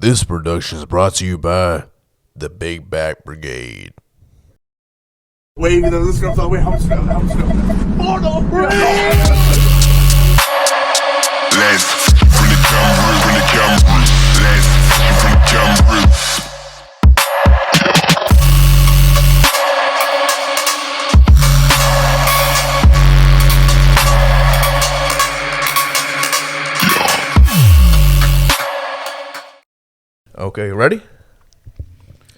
This production is brought to you by the Big Back Brigade. Wait, let's go. Wait, how much go? Oh, no, bro. Let's from the camera. Let's from the camera. Okay, ready?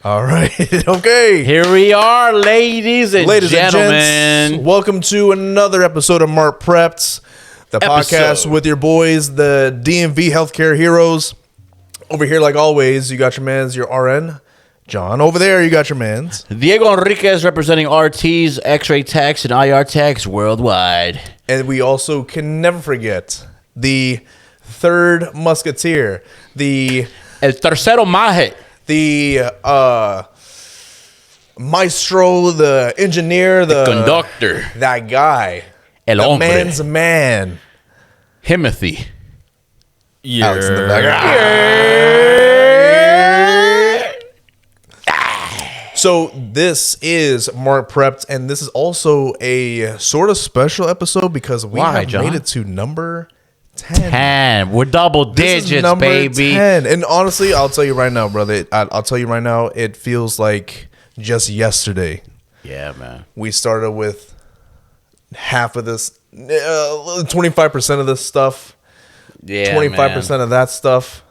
All right. Okay. Here we are, ladies and gentlemen. Gents, welcome to another episode of MarkPrepped, the podcast with your boys, the DMV healthcare heroes. Over here, like always, you got your mans, your RN. John, over there, you got your mans. Diego Enriquez representing RTs, X-ray techs, and IR techs worldwide. And we also can never forget the third musketeer, El tercero MAJE. the maestro, the engineer, the Conductor. that guy, El the hombre. man's man. Himothy. Alex in the back. So this is Mark Prepped, and this is also a sort of special episode because we Why, have John? made it to number 10. 10. We're double This is digits, number baby. 10. And honestly, I'll tell you right now, brother. I'll tell you right now, it feels like just yesterday. Yeah, man. We started with half of this, 25% of this stuff, Yeah, 25% of that stuff.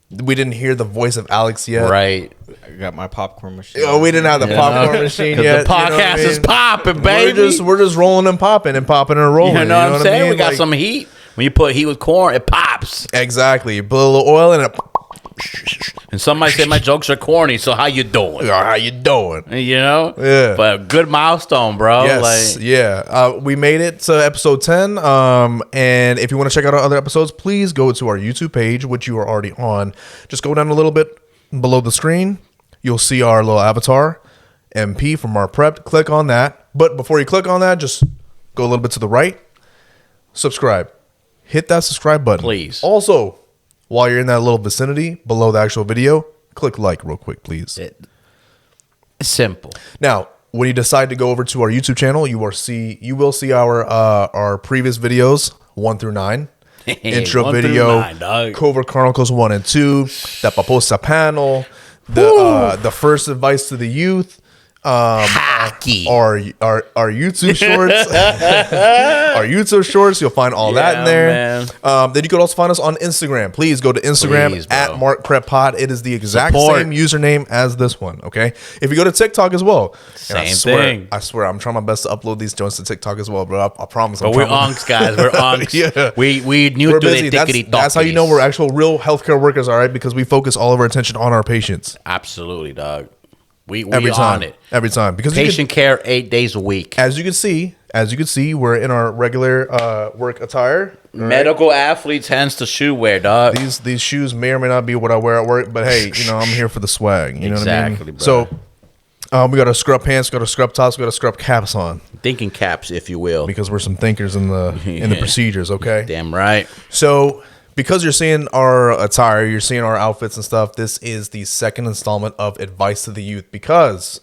We didn't hear the voice of Alex yet. man. Right. I got my popcorn machine. Oh, we didn't have the popcorn machine 'Cause yet. the podcast is popping, baby. We're just rolling and popping and rolling. You know what I'm saying? I mean? We got Like, some heat. When you put heat with corn, it pops. exactly. You put a little oil in it. And somebody said my jokes are corny, so how you doing? How you doing? You know? Yeah. But good milestone, bro. Yes, Like, yeah. We made it to episode 10. And if you want to check out our other episodes, please go to our YouTube page, which you are already on. Just go down a little bit below the screen. You'll see our little avatar, MP from Mark Prepped. Click on that. But before you click on that, just go a little bit to the right. Subscribe. Hit that subscribe button. Please. Also, while you're in that little vicinity below the actual video, click like real quick, please. it's simple. Now, when you decide to go over to our YouTube channel, you will see our previous videos 1 through 9. Intro 1 through our 9, dog. Covert Chronicles 1 and 2, the Paposa panel, the first advice to the youth, Hockey. our YouTube shorts, our YouTube shorts. You'll find all that in there. Man. Then you could also find us on Instagram. Please go to Instagram Please, bro. at MarkPreppedPod. It is the exact Support. same username as this one. Okay. If you go to TikTok as well, and Same thing. I swear, I'm trying my best to upload these joints to TikTok as well, bro. I promise. But we're unks, guys. We're unks. Yeah. We new We're to busy. the That's how you know we're actual real healthcare workers, all right? Because we focus all of our attention on our patients Absolutely, dog. We every time. on it. Every time. Because you Patient care 8 days a week. as you can see, we're in our regular work attire. Medical athletes hence the shoe wear, dog. These shoes may or may not be what I wear at work, but hey, I'm here for the swag. You know what I Exactly, mean? bro. So we got our scrub pants, got our scrub tops, we got our scrub caps on Thinking caps, if you will. because we're some thinkers in the procedures, okay? Damn right. So because you're seeing our attire, you're seeing our outfits and stuff, this is the second installment of Advice to the Youth because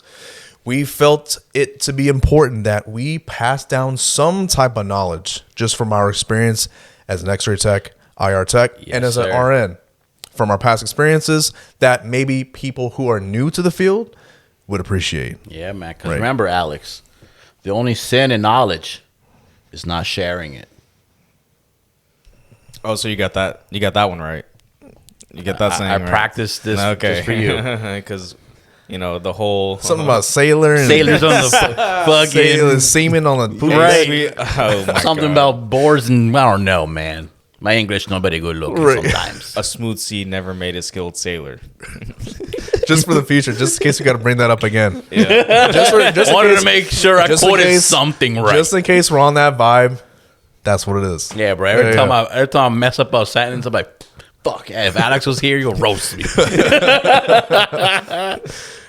we felt it to be important that we pass down some type of knowledge just from our experience as an X-ray tech, IR tech, and as an sir. RN from our past experiences that maybe people who are new to the field would appreciate. Yeah, man. Because Right. remember, Alex, the only sin in knowledge is not sharing it. Oh, so you got that one right. You get that saying I right. practiced this just for you. Because, the whole... Something about sailor and Sailors on the fucking sailor, semen on the poop. Right. Oh, my something God. about boards and I don't know, man. My English not very good looking Right. sometimes. A smooth sea never made a skilled sailor. Just for the future, just in case we got to bring that up again. Yeah. Just in Wanted case- to make sure I just in quoted case- something right. Just in case we're on that vibe, that's what it is. Yeah, bro. Every Yeah, time I mess up a sentence, I'm like, fuck. If Alex was here, you'll roast me.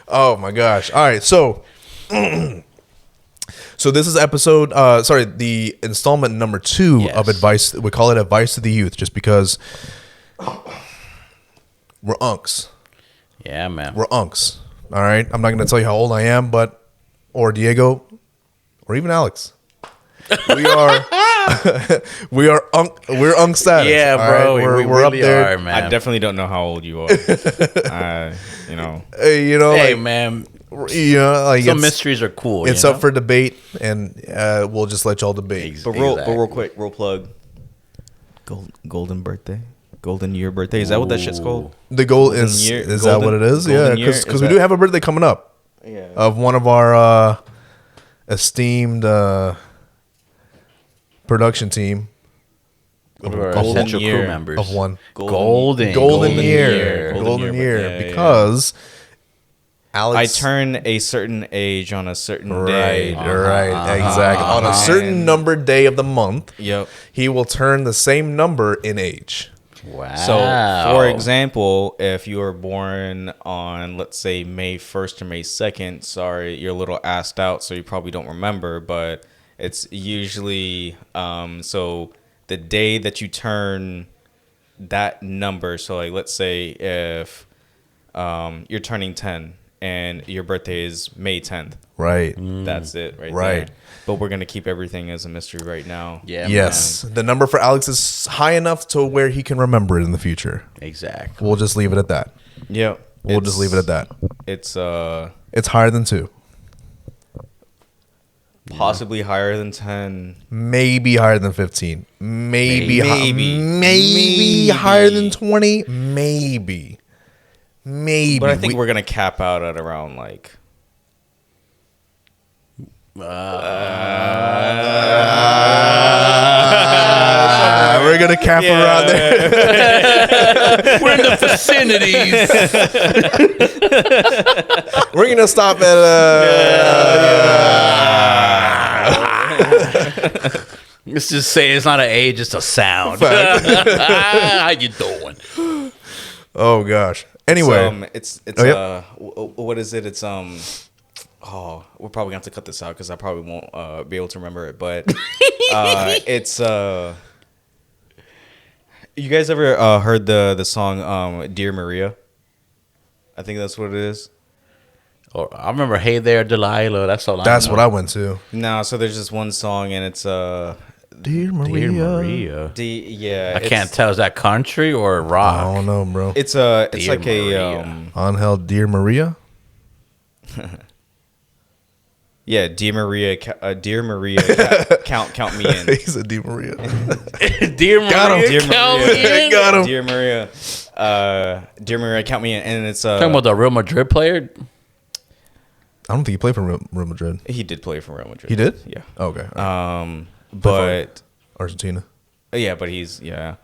Oh my gosh. All right. So this is the installment number 2 Yes. of Advice. We call it Advice to the Youth just because we're unks. Yeah, man. We're unks. All right. I'm not going to tell you how old I am, or Diego, or even Alex. We are, we're unk status. Yeah, all bro. right? We we're really up there. are, man. I definitely don't know how old you are. You know. Hey, Hey, like, man. like Some it's, mysteries are cool. it's you up know? for debate, and we'll just let y'all debate. But real quick, real plug. Golden birthday, golden year birthday. Is that what that shit's called? The goal Golden is year- is that what it is? Yeah, golden year? because Is we do that- have a birthday coming up Yeah. of one of our esteemed production team One of our Golden essential crew year members. of one Golden golden year, year. golden year, Yeah, yeah. because I Alex turn a certain age on a certain right, day. right, exactly on a certain And- numbered day of the month. Yep. He will turn the same number in age. Wow. So, for example, if you were born on, let's say, May 1st or May 2nd, sorry, you're a little assed out, so you probably don't remember, but it's usually, so the day that you turn that number, so like, let's say if you're turning 10 and your birthday is May 10th, Right. that's it right Right. there. But we're going to keep everything as a mystery right now. Yeah, Yes, the number for Alex is high enough to where he can remember it in the future. man. Exactly. We'll just leave it at that. Yep. We'll just leave it at that. It's It's higher than 2. possibly higher than 10. Maybe higher than 15. Maybe Maybe. higher than 20. Maybe. But I think we're gonna cap out at around like we're gonna cap around there. We're in the vicinities. We're gonna stop at Let's just say it's not an age, it's a sound. How you doing? oh gosh. Anyway, it's Oh, yep. what is it? It's oh, we're probably gonna have to cut this out because I probably won't be able to remember it. But it's you guys ever heard the song Dear Maria? I think that's what it is. Or I remember Hey There, Delilah. That's all I that's know. what I went to. No, so there's this one song and it's Dear Maria. Dear Maria. yeah. I can't tell. Is that country or rock? I don't know, bro. It's Dear like Maria. Angel Dear Maria. yeah, Dear Maria, count me in. He said Dear Maria. Dear Maria, Got him. Dear count Maria. me in. Got him. Dear Maria, count me in, and it's Talking about the Real Madrid player. I don't think he played for Real Madrid. he did play for Real Madrid. He did? Yeah. Okay. But Argentina. yeah, but he's yeah.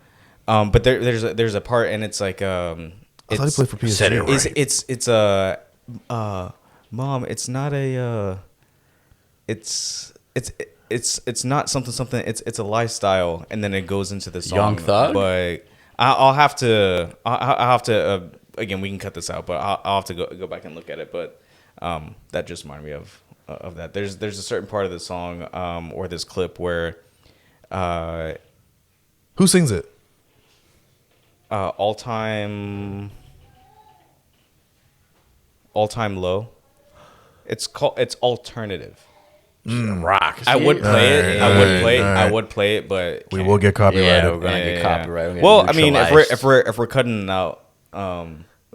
But there's a part, and it's like I thought he played for PSG. Said it right. it's mom. It's not a it's not something. It's a lifestyle, and then it goes into the song. Young Thug? But I'll have to again. We can cut this out, but I'll have to go back and look at it. But that just reminded me of that. There's a certain part of the song or this clip where Who sings it? all time low. It's alternative. Rock. I would play it. I would play it. Alright. I would play it, but We can't. will get copyrighted. Yeah, we're gonna get copyrighted. We're Well, gonna I mean, neutralize. if we're cutting it out,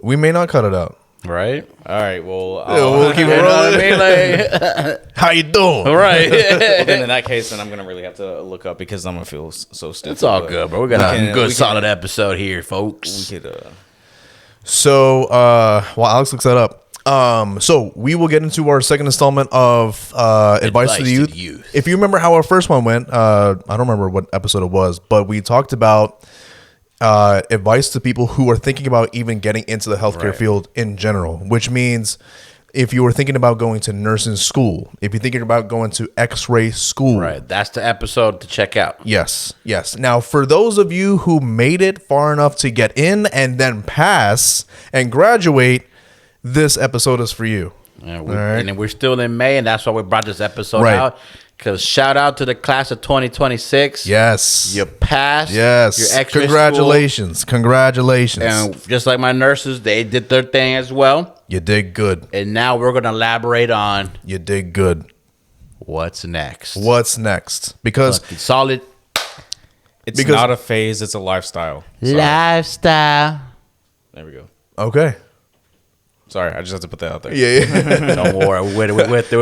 We may not cut it out. right. all right. Well, We'll keep You it know what I rolling. mean? Like, How you doing? all right. well, then in that case, then I'm gonna really have to look up because I'm gonna feel so stiff. It's all good, bro. We got a can- good, we solid can- episode here, folks. We could. So while Alex looks that up, so we will get into our second installment of advice to the youth. If you remember how our first one went, I don't remember what episode it was, but we talked about advice to people who are thinking about even getting into the healthcare field in general, which means if you were thinking about going to nursing school, if you're thinking about going to X-ray school, Right. That's the episode to check out. Yes, yes. Now, for those of you who made it far enough to get in and then pass and graduate, this episode is for you. And, All right. and we're still in May, and that's why we brought this episode Right. out. Because shout out to the class of 2026. Yes. You passed. Yes. Your X-ray Congratulations. Congratulations. And just like my nurses, they did their thing as well. You did good. And now we're going to elaborate on You did good. what's next. What's next? Because Fucking solid It's not a phase, it's a lifestyle. Sorry. lifestyle. There we go. okay. Sorry, I just have to put that out there. Yeah. Don't worry. We're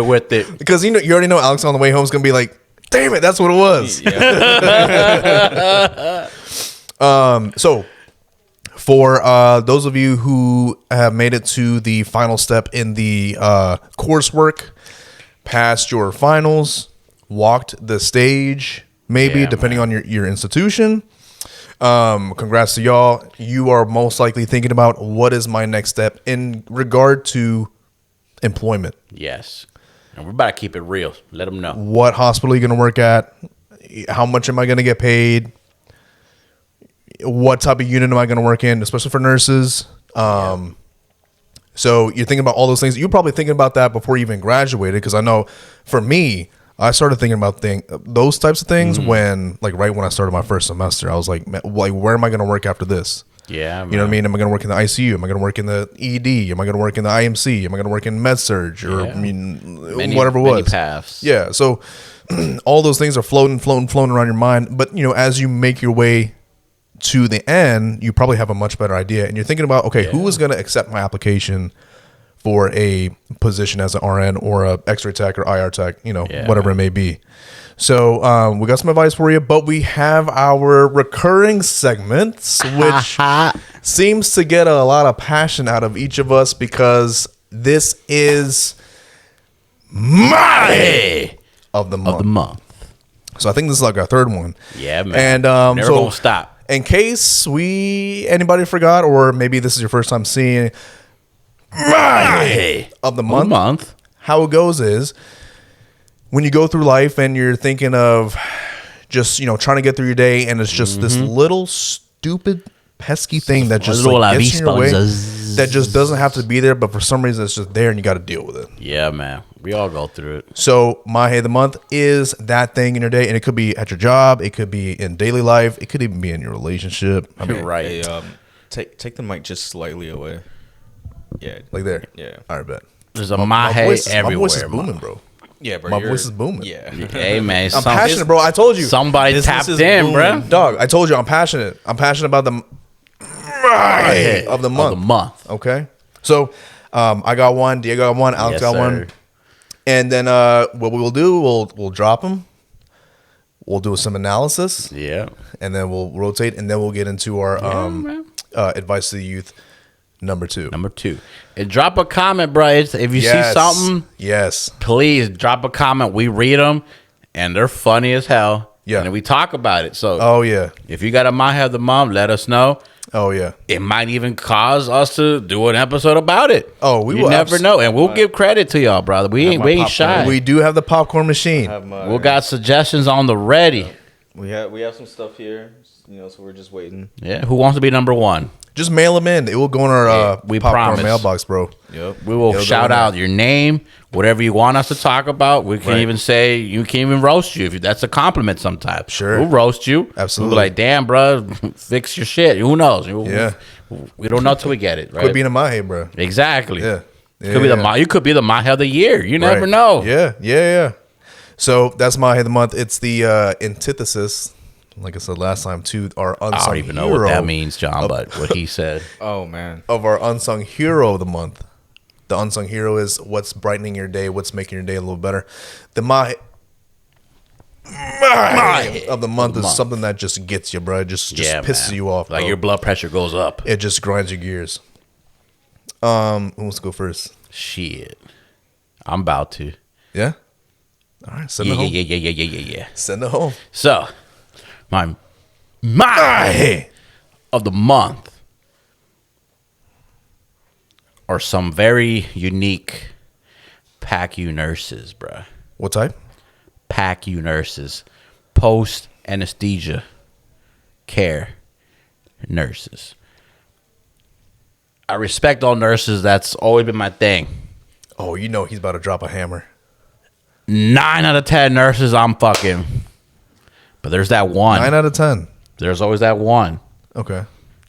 with it. Because you already know Alex on the way home is gonna be like, damn it, that's what it was. Yeah. So for those of you who have made it to the final step in the coursework, passed your finals, walked the stage, maybe Yeah, depending on your institution. Congrats to y'all. You are most likely thinking about what is my next step in regard to employment. Yes. And we're about to keep it real. Let them know. What hospital are you going to work at? How much am I going to get paid? What type of unit am I going to work in, especially for nurses? So you're thinking about all those things. You're probably thinking about that before you even graduated, because I know for me, I started thinking about those types of things when, like, right when I started my first semester. I was like, where am I going to work after this? Yeah, You know what I mean? Am I going to work in the ICU? Am I going to work in the ED? Am I going to work in the IMC? Am I going to work in med surge or whatever it was? Many paths. Yeah. So all those things are floating around your mind. But, as you make your way to the end, you probably have a much better idea. And you're thinking about, okay, who is going to accept my application for a position as an RN or a X-ray tech or IR tech, whatever it may be. So we got some advice for you, but we have our recurring segments, which seems to get a lot of passion out of each of us, because this is MAJE of the month. So I think this is like our third one. Yeah, man. And Never gonna stop. In case anybody forgot, or maybe this is your first time seeing MAJE of the month. How it goes is, when you go through life and you're thinking of just, trying to get through your day, and it's just this little stupid pesky thing that just gets in your way, that just doesn't have to be there, but for some reason it's just there and you got to deal with it. Yeah, man. We all go through it. So MAJE of the month is that thing in your day, and it could be at your job, it could be in daily life, it could even be in your relationship. I mean, Right. Hey, take the mic just slightly away. Yeah. like there. Yeah. All right, bet. There's a My MAJE everywhere. my voice is man. booming, bro. Yeah, bro. My voice is booming. Yeah. Hey, man. I'm passionate, bro. I told you. Somebody Business tapped is in, booming. bro. Dog, I told you I'm passionate. I'm passionate about the MAJE of the month. Okay. So I got one, Diego got one, Alex Yes, got sir. one. And then what we will do, we'll drop them. We'll do some analysis, Yeah. and then we'll rotate, and then we'll get into our advice to the youth number 2. Number 2. And drop a comment, bro. If you Yes. see something, Yes. please drop a comment. We read them, and they're funny as hell. Yeah. And we talk about it. So Oh yeah. if you got a MAJE of the month, let us know. Oh yeah. It might even cause us to do an episode about it. Oh, we you will never know, and we'll give credit to y'all, brother. We ain't my shy. We do have the popcorn machine. We got suggestions on the ready. We have some stuff here, so we're just waiting. Yeah, who wants to be number 1? Just mail them in. It will go in our we popcorn promise. mailbox, bro. Yep. We will It'll go shout in out there. your name, whatever you want us to talk about. We can Right. even say, you can even roast you if that's a compliment sometimes. Sure. We'll roast you. Absolutely. We'll be like, damn, bro, fix your shit. Who knows? Yeah. We don't know till we get it, right? Quit being a MAJE, bro. Exactly. Yeah. Could be Yeah. you could be the MAJE of the year. You never Right. know. Yeah. So that's MAJE of the month. It's the antithesis, like I said last time, to our unsung I don't even know hero what that means, John, but what he said. Oh man. of our unsung hero of the month. The unsung hero is what's brightening your day, what's making your day a little better. The MAJE of the month is something that just gets you, bro. It just pisses man. you off. Like bro. your blood pressure goes up. It just grinds your gears. Who wants to go first? Shit. I'm about to. Yeah? All right, send Yeah, it home. yeah. Send it home. So, my MAJE of the month are some very unique PACU nurses, bruh. What type? PACU nurses, post anesthesia care nurses. I respect all nurses. That's always been my thing. Oh, you know he's about to drop a hammer. 9 out of 10 nurses I'm fucking. But there's that one. 9 out of 10. There's always that one. Okay.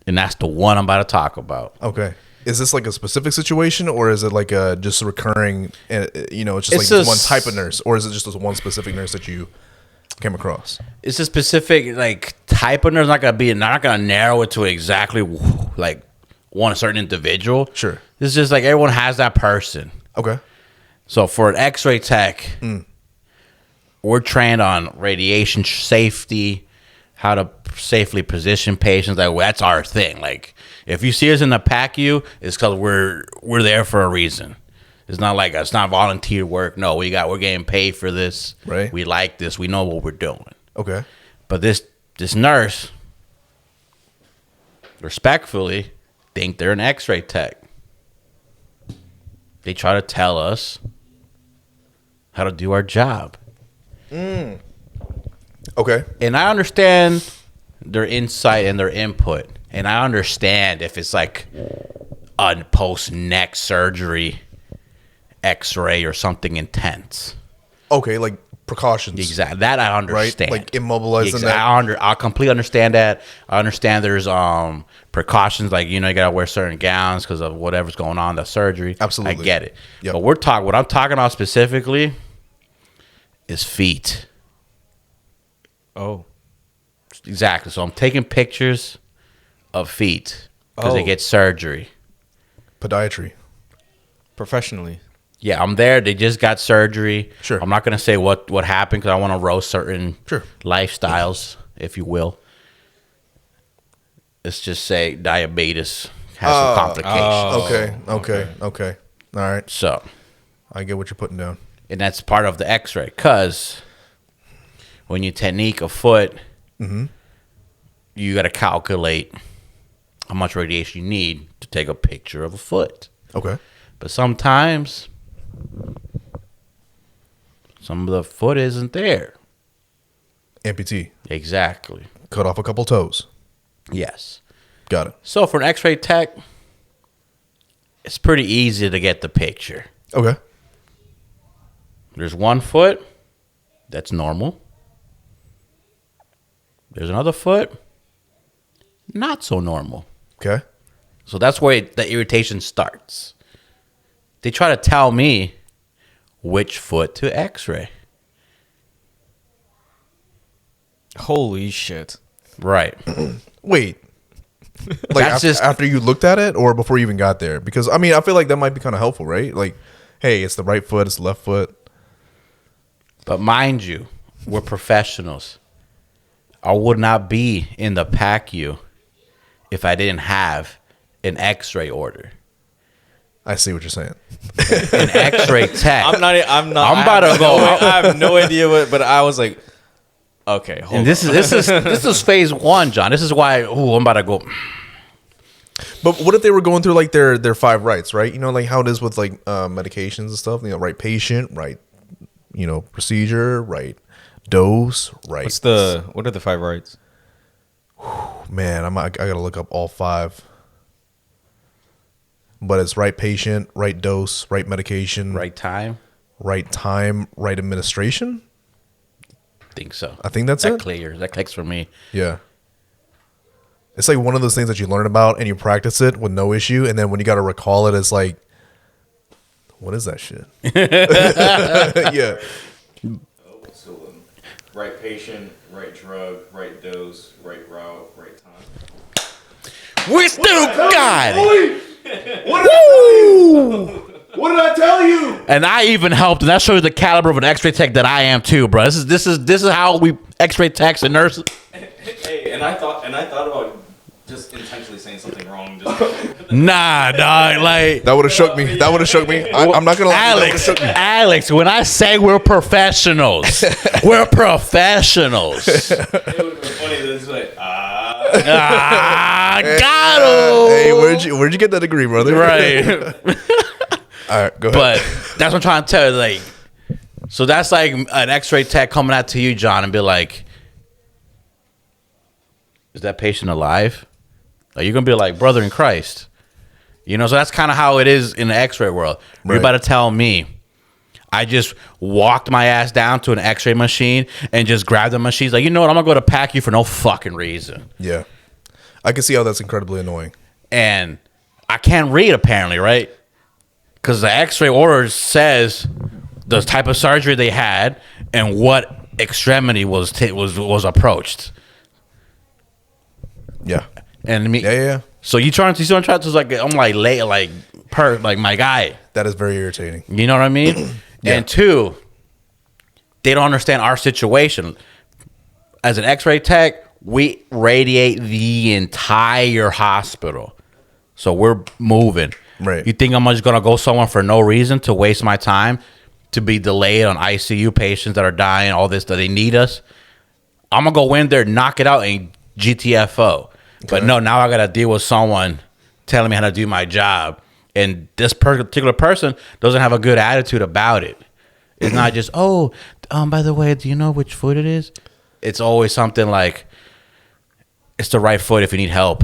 And that's the one I'm about to talk about. Okay. Is this like a specific situation, or is it like a just recurring? It's just It's one type of nurse, or is it just this one specific nurse that you came across? It's a specific like type of nurse. Not gonna narrow it to exactly like one certain individual. Sure. It's just like everyone has that person. Okay. So for an X-ray tech, we're trained on radiation safety, how to safely position patients. Like that's our thing. Like if you see us in the PACU, it's because we're there for a reason. It's not like it's not volunteer work. No, we're getting paid for this. Right. We like this. We know what we're doing. Okay. But this nurse, respectfully, think they're an X-ray tech. They try to tell us how to do our job. Okay. And I understand their insight and their input. And I understand if it's like a post-neck surgery X-ray or something intense. Okay, like precautions. Exactly. That I understand. Right? Like immobilizing exactly. I completely understand that. I understand there's precautions, like, you gotta wear certain gowns because of whatever's going on, the surgery. Absolutely. I get it. Yep. But what I'm talking about specifically is feet. Oh. Exactly. So I'm taking pictures of feet because they Oh. get surgery. Podiatry. Professionally. Yeah, I'm there. They just got surgery. Sure. I'm not going to say what happened because I want to roast certain Sure. lifestyles, if you will. Let's just say diabetes has some complications. Okay. All right. So, I get what you're putting down. and that's part of the X-ray because when you technique a foot, you got to calculate how much radiation you need to take a picture of a foot. Okay. But sometimes some of the foot isn't there. Amputee. Exactly. Cut off a couple toes. Yes. Got it. So for an X-ray tech, it's pretty easy to get the picture. Okay. There's one foot that's normal. There's another foot not so normal. Okay. So that's where the irritation starts. They try to tell me which foot to X-ray. Holy shit. Right. Wait. Like That's just- after you looked at it, or before you even got there? Because I mean, I feel like that might be kind of helpful, right? Like, hey, it's the right foot, it's the left foot. But mind you, we're professionals. I would not be in the PACU if I didn't have an X-ray order. I see what you're saying. An X-ray tech. I'm about to go. I have no idea what, but I was like, okay, hold And on. this is phase one, John. This is why I'm about to go. But what if they were going through like their 5 rights, right? You know, like how it is with like medications and stuff. You know, right patient, right, procedure, right dose, right. What are the 5 rights? Man, I gotta look up all 5. But it's right patient, right dose, right medication, Right time? right time, right administration. Think so. I think that's that it. clears. That clicks for me. Yeah. It's like one of those things that you learn about and you practice it with no issue, and then when you got to recall it, it's like, what is that shit? Yeah. So, right patient, right drug, right dose, right route, right time. We still got it. What did I tell you? What did I tell you? And I even helped, and that shows the caliber of an X-ray tech that I am too, bro. This is how we X-ray techs and nurses. Hey, and I thought about just intentionally saying something wrong. Nah, dog. Like That would have shook me. I'm not gonna lie. That would've shook me. Alex, when I say we're professionals, we're professionals. It would have been funny. It's like Got him. Hey, where'd you get that degree, brother? Right. All right, go ahead. But that's what I'm trying to tell you. Like, so that's like an X-ray tech coming out to you, John, and be like, "Is that patient alive?" Are you gonna be like, "Brother in Christ"? So that's kind of how it is in the X-ray world. You're Right. about to tell me I just walked my ass down to an X-ray machine and just grabbed the machine. Like, you know what? I'm gonna go to pack you for no fucking reason. Yeah, I can see how that's incredibly annoying. And I can't read apparently, right? Because the X-ray order says the type of surgery they had and what extremity was approached. Yeah, And I mean, yeah. So you trying to like I'm like late like my guy. That is very irritating. You know what I mean? Yeah. And two, they don't understand our situation. As an X-ray tech, we radiate the entire hospital. So we're moving. Right. You think I'm just gonna go somewhere for no reason to waste my time to be delayed on ICU patients that are dying, all this that they need us? I'm gonna go in there, knock it out, and GTFO. But no, now I gotta deal with someone telling me how to do my job, and this particular person doesn't have a good attitude about it. It's not just by the way, do you know which foot it is? It's always something like, it's the right foot if you need help.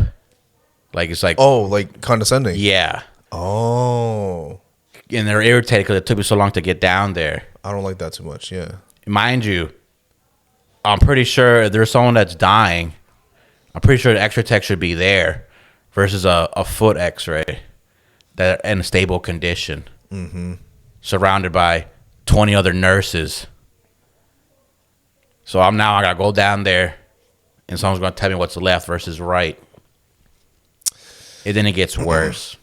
Like it's like, Oh, like condescending. yeah. Oh, And they're irritated because it took me so long to get down there. I don't like that too much. Yeah. Mind you, I'm pretty sure if there's someone that's dying, I'm pretty sure the X-ray tech should be there versus a foot X-ray that in a stable condition, surrounded by 20 other nurses. So I gotta go down there, and someone's gonna tell me what's left versus right. And then it gets worse.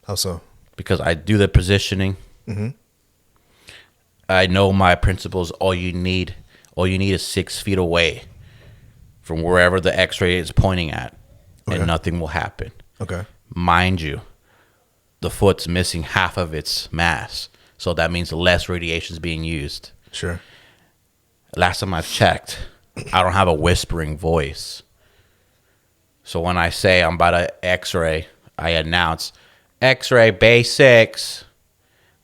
How so? Because I do the positioning. I know my principles. All you need is 6 feet away from wherever the X-ray is pointing at, Okay. and nothing will happen. Okay. Mind you, the foot's missing half of its mass, so that means less radiation is being used. Sure. Last time I've checked, I don't have a whispering voice. So when I say I'm about to X-ray, I announce X-ray bay 6.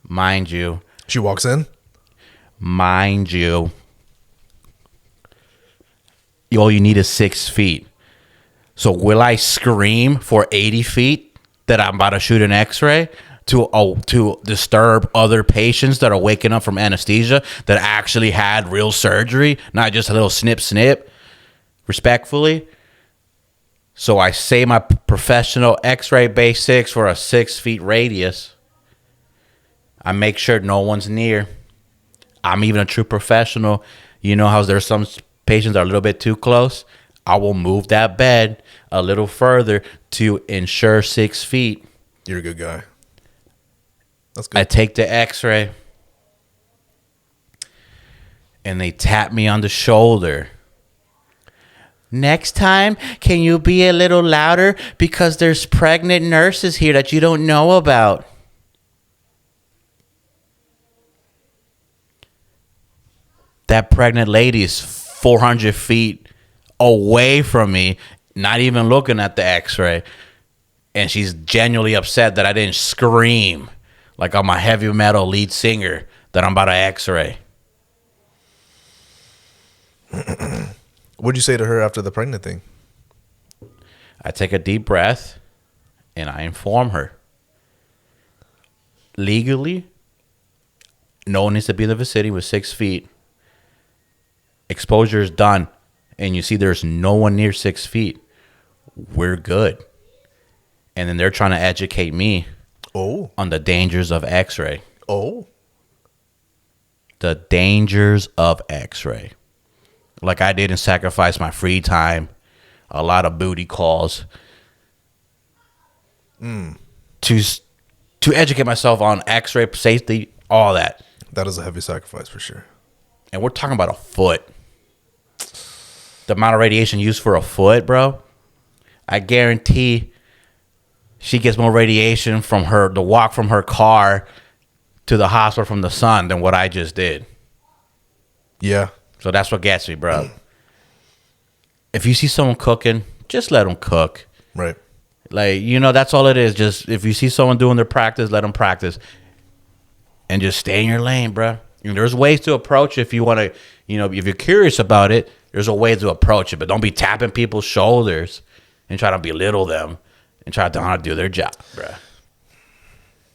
Mind you, She walks in. all you need is 6 feet. So will I scream for 80 feet that I'm about to shoot an X-ray to disturb other patients that are waking up from anesthesia that actually had real surgery, not just a little snip, respectfully? So I say my professional X-ray bay 6 for a 6 feet radius. I make sure no one's near. I'm even a true professional. You know how there's some patients that are a little bit too close? I will move that bed a little further to ensure 6 feet. You're a good guy. That's good. I take the X-ray, and they tap me on the shoulder. Next time, can you be a little louder because there's pregnant nurses here that you don't know about? That pregnant lady is 400 feet away from me, not even looking at the X-ray. And she's genuinely upset that I didn't scream like I'm a heavy metal lead singer that I'm about to X-ray. What'd you say to her after the pregnant thing? I take a deep breath and I inform her. Legally, no one needs to be in the vicinity with 6 feet. Exposure is done, and you see there's no one near 6 feet. We're good. And then they're trying to educate me on the dangers of X-ray. The dangers of X-ray. Like I didn't sacrifice my free time, a lot of booty calls, to educate myself on X-ray safety, all that. That is a heavy sacrifice for sure. And we're talking about a foot. The amount of radiation used for a foot, bro. I guarantee she gets more radiation from the walk from her car to the hospital from the sun than what I just did. Yeah. So that's what gets me, bro. If you see someone cooking, just let them cook. Right. Like, that's all it is. Just if you see someone doing their practice, let them practice. And just stay in your lane, bro. There's ways to approach it if you want to, if you're curious about it, there's a way to approach it. But don't be tapping people's shoulders and try to belittle them and try to do their job, bro.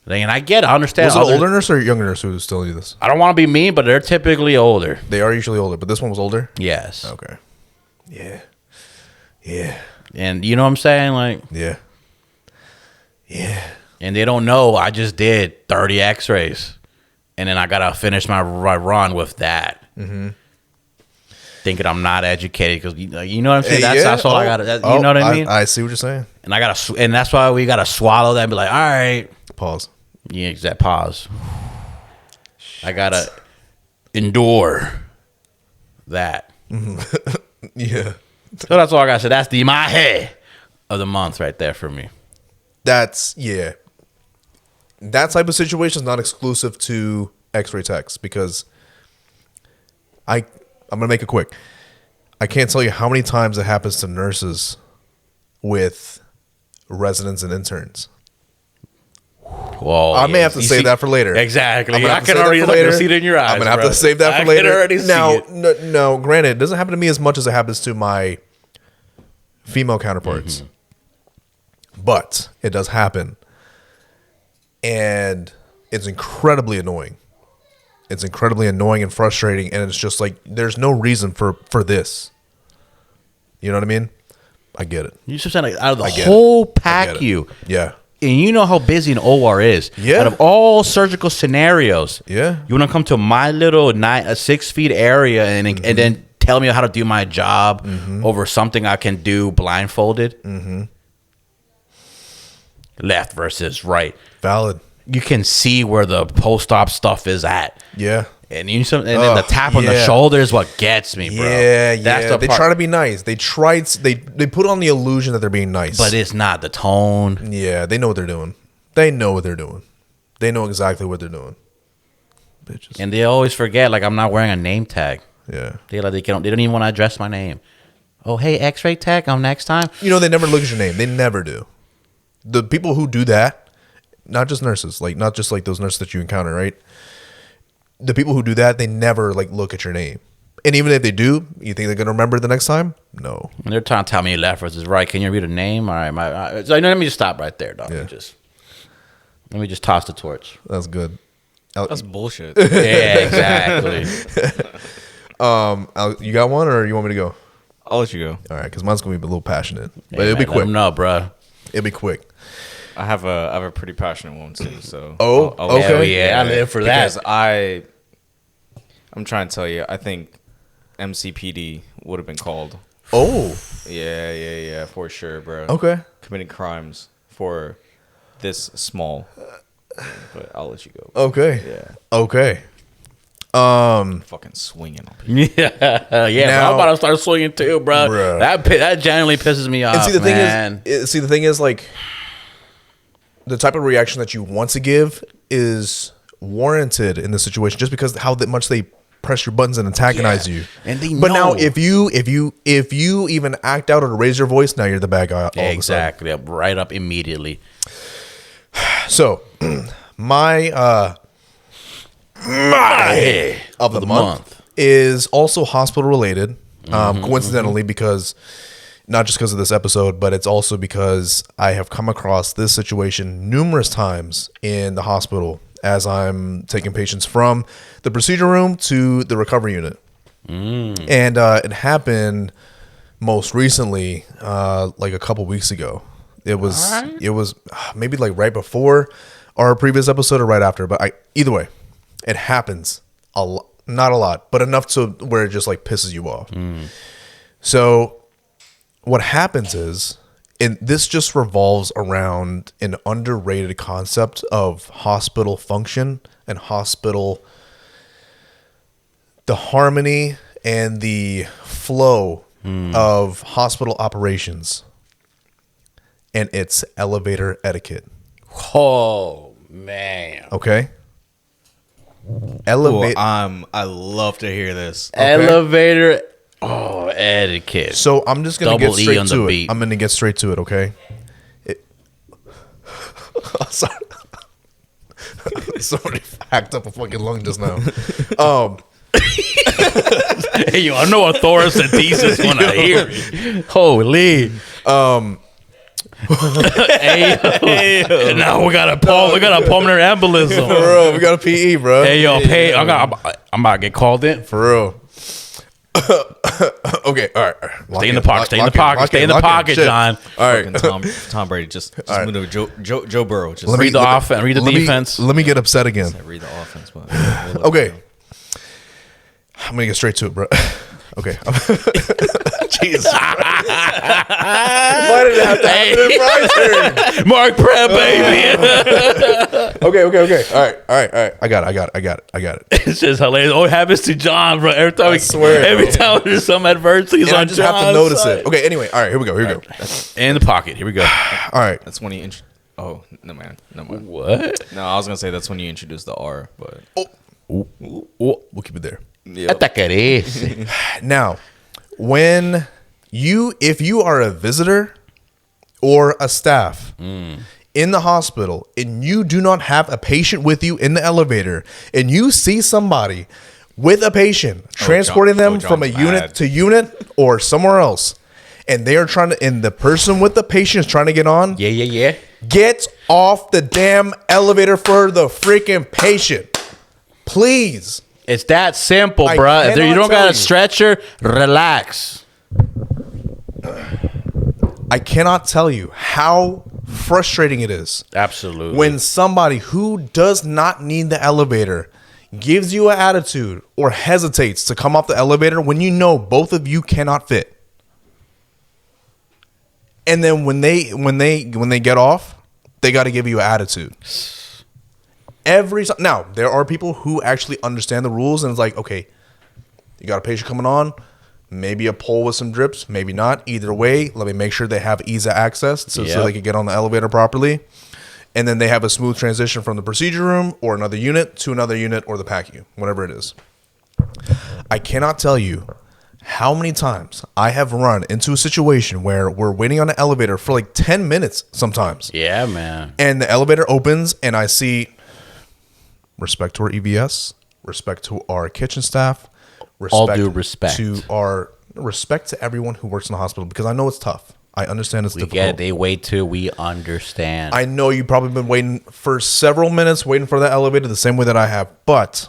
And I get it. I understand. Was it an older nurse or a younger nurse who was telling you this? I don't want to be mean, but they're typically older. They are usually older, but this one was older? Yes. Okay. Yeah. Yeah. And you know what I'm saying? Like, Yeah. Yeah. and they don't know I just did 30 x-rays. And then I got to finish my run with that. Mm-hmm. Thinking I'm not educated because, you know what I'm saying? That's all I got to, you know what I mean? I see what you're saying. And and that's why we got to swallow that and be like, all right. Pause. Yeah, exact pause. I got to endure that. Yeah. So that's all I got to say. That's the MAJE of the month right there for me. That type of situation is not exclusive to X-ray techs because I'm going to make it quick. I can't tell you how many times it happens to nurses with residents and interns. Whoa, I may have to save that for later. Exactly. I can already see it in your eyes. I'm going to have to save that for later. No, granted, it doesn't happen to me as much as it happens to my female counterparts. Mm-hmm. But it does happen. And it's incredibly annoying. It's incredibly annoying and frustrating. And it's just like, there's no reason for this. You know what I mean? I get it. You just like out of the whole pack Yeah. And you know how busy an OR is. Yeah. Out of all surgical scenarios. Yeah. You want to come to my little 6 feet area and then tell me how to do my job over something I can do blindfolded. Mm-hmm. Left versus right. Valid. You can see where the post-op stuff is at. Yeah. And then the tap on the shoulder is what gets me, bro. Yeah, That's the they part. try to be nice. They put on the illusion that they're being nice. But it's not the tone. Yeah, they know what they're doing. They know what they're doing. They know exactly what they're doing. Bitches. And they always forget, like, I'm not wearing a name tag. Yeah. They don't even want to address my name. Oh, hey, X-ray tech, next time. You know, they never look at your name. They never do. The people who do that, not just nurses, like not just like those nurses that you encounter, right? The people who do that, they never like look at your name. And even if they do, you think they're gonna remember it the next time? No. And they're trying to tell me left versus right. Can you read a name? All right, so let me just stop right there, dog. Yeah. Let me just toss the torch. That's good. That's bullshit. Yeah, exactly. You got one, or you want me to go? I'll let you go. All right, because mine's gonna be a little passionate, but Hey, it'll be man, let quick. 'em know, bro. It'll be quick. I have a pretty passionate one too. So Okay. Hell yeah, I live for that. Because I'm trying to tell you, I think MCPD would have been called. Oh. Yeah, for sure, bro. Okay. Committing crimes for this small. But I'll let you go. Okay. Yeah. Okay. Fucking swinging on people. Yeah, bro, Now- I'm about to start swinging too, bro. Bruh. That genuinely pisses me off. And man. the thing is, like, the type of reaction that you want to give is warranted in this situation, just because how much they press your buttons and antagonize you. And they But now, know. if you even act out or raise your voice, now you're the bad guy. All of a sudden. Exactly, right up immediately. So, my of the month is also hospital related, coincidentally, because not just because of this episode, but it's also because I have come across this situation numerous times in the hospital as I'm taking patients from the procedure room to the recovery unit. And it happened most recently, like a couple weeks ago. It was maybe like right before our previous episode or right after, but either way, it happens not a lot, but enough to where it just like pisses you off. So what happens is, and this just revolves around an underrated concept of hospital function and the harmony and the flow of hospital operations, and it's elevator etiquette. Oh man. Okay. Cool. I love to hear this. Elevator. Oh, etiquette. So I'm just gonna Double get E straight on the to it. beat. I'm gonna get straight to it. Okay. Sorry. Somebody hacked up a fucking lung just now. Hey, yo, I know a thoracentesis when I hear it. Holy. Hey, now we got a pulmonary embolism. Bro, we got a PE, bro. Hey, yo, I'm about to get called in. For real. Okay, all right. Lock Stay in the pocket. Stay in the pocket. Stay in the pocket, Shit. John. All right. Tom Brady just move to Joe Burrow. Just Read the offense. Read the defense. Let me get upset again. read the offense. But Okay. I'm going to get straight to it, bro. Okay. Jesus. Why did it have to happen in my turn? MarkPrepped, baby. Okay. All right. I got it. It's just hilarious. Oh, it happens to John, bro. Every time, swear, every bro. time there's some adversities And on I just have to John's notice side. it. Okay, anyway. All right, here we go. In the pocket. Here we go. All right. that's when you. Oh no, man. No, man. What? No, I was gonna say that's when you introduce the R, but We'll keep it there. Atacarese. Now, if you are a visitor or a staff in the hospital and you do not have a patient with you in the elevator and you see somebody with a patient transporting them from a John's unit mad. to unit or somewhere else, and they are trying to, and the person with the patient is trying to get on, Yeah. get off the damn elevator for the freaking patient. Please. It's that simple, I bro. If you cannot don't tell got a you. stretcher, relax. I cannot tell you how frustrating it is Absolutely. when somebody who does not need the elevator gives you an attitude or hesitates to come off the elevator when you know both of you cannot fit. And then when they get off, they got to give you an attitude. Now, there are people who actually understand the rules and it's like, okay, you got a patient coming on, maybe a pole with some drips, maybe not. Either way, let me make sure they have ease of access so they can get on the elevator properly. And then they have a smooth transition from the procedure room or another unit to another unit or the PACU, whatever it is. I cannot tell you how many times I have run into a situation where we're waiting on an elevator for like 10 minutes sometimes. Yeah, man. And the elevator opens and I see respect to our EVS, respect to our kitchen staff, All due respect. respect to everyone who works in the hospital because I know it's tough. I understand it's We difficult. get it. They wait till we understand. I know you've probably been waiting for several minutes, waiting for the elevator the same way that I have, but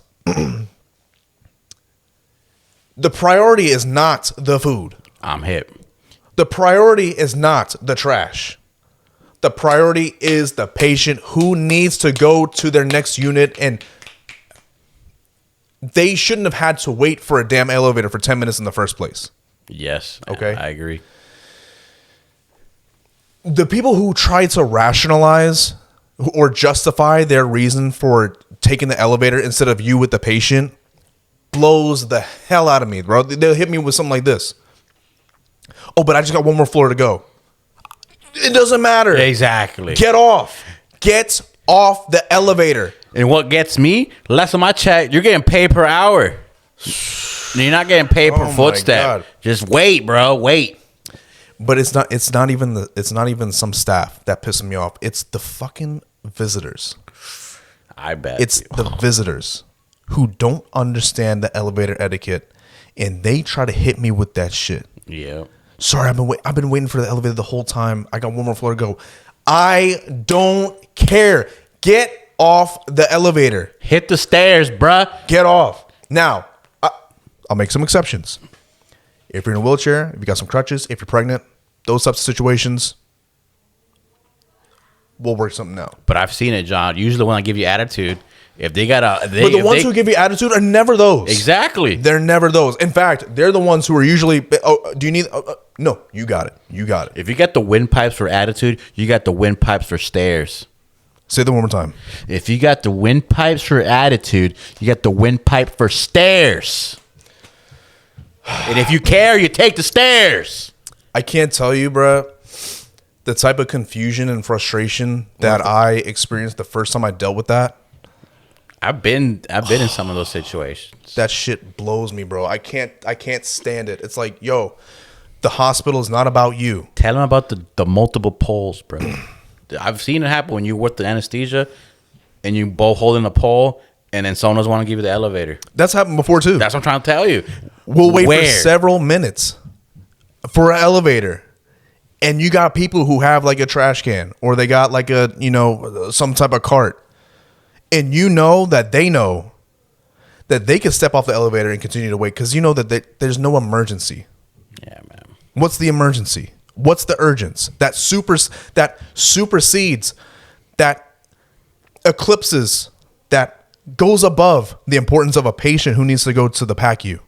the priority is not the food. I'm hip. The priority is not the trash. The priority is the patient who needs to go to their next unit, and they shouldn't have had to wait for a damn elevator for 10 minutes in the first place. Yes. Okay. I agree. The people who try to rationalize or justify their reason for taking the elevator instead of you with the patient blows the hell out of me, bro. They'll hit me with something like this. Oh, but I just got one more floor to go. It doesn't matter. Exactly. Get off. Get off the elevator. And what gets me, less of my check, you're getting paid per hour. You're not getting paid per Oh my footstep. God. Just wait, bro. Wait. But it's not even some staff that pisses me off. It's the fucking visitors. I bet. It's the visitors who don't understand the elevator etiquette and they try to hit me with that shit. Yeah. Sorry, I've been waiting for the elevator the whole time. I got one more floor to go. I don't care. Get off the elevator. Hit the stairs, bruh. Get off. Now, I'll make some exceptions. If you're in a wheelchair, if you got some crutches, if you're pregnant, those types of situations, we'll work something out. But I've seen it, John. Usually when I give you attitude, if they got a... But the ones who give you attitude are never those. Exactly. They're never those. In fact, they're the ones who are usually, oh, do you need, no, you got it. You got it. If you got the windpipes for attitude, you got the windpipes for stairs. Say that one more time. If you got the windpipes for attitude, you got the windpipe for stairs. And if you care, you take the stairs. I can't tell you, bro, the type of confusion and frustration that I experienced the first time I dealt with that. I've been in some of those situations. That shit blows me, bro. I can't stand it. It's like, yo, the hospital is not about you. Tell them about the multiple poles, bro. I've seen it happen when you work the anesthesia and you both holding a pole and then someone doesn't want to give you the elevator. That's happened before too. That's what I'm trying to tell you. We'll wait Where? for several minutes for an elevator. And you got people who have like a trash can or they got like a, you know, some type of cart. And you know that they can step off the elevator and continue to wait because you know that there's no emergency. Yeah, man. What's the emergency? What's the urgence that supersedes, that eclipses, that goes above the importance of a patient who needs to go to the PACU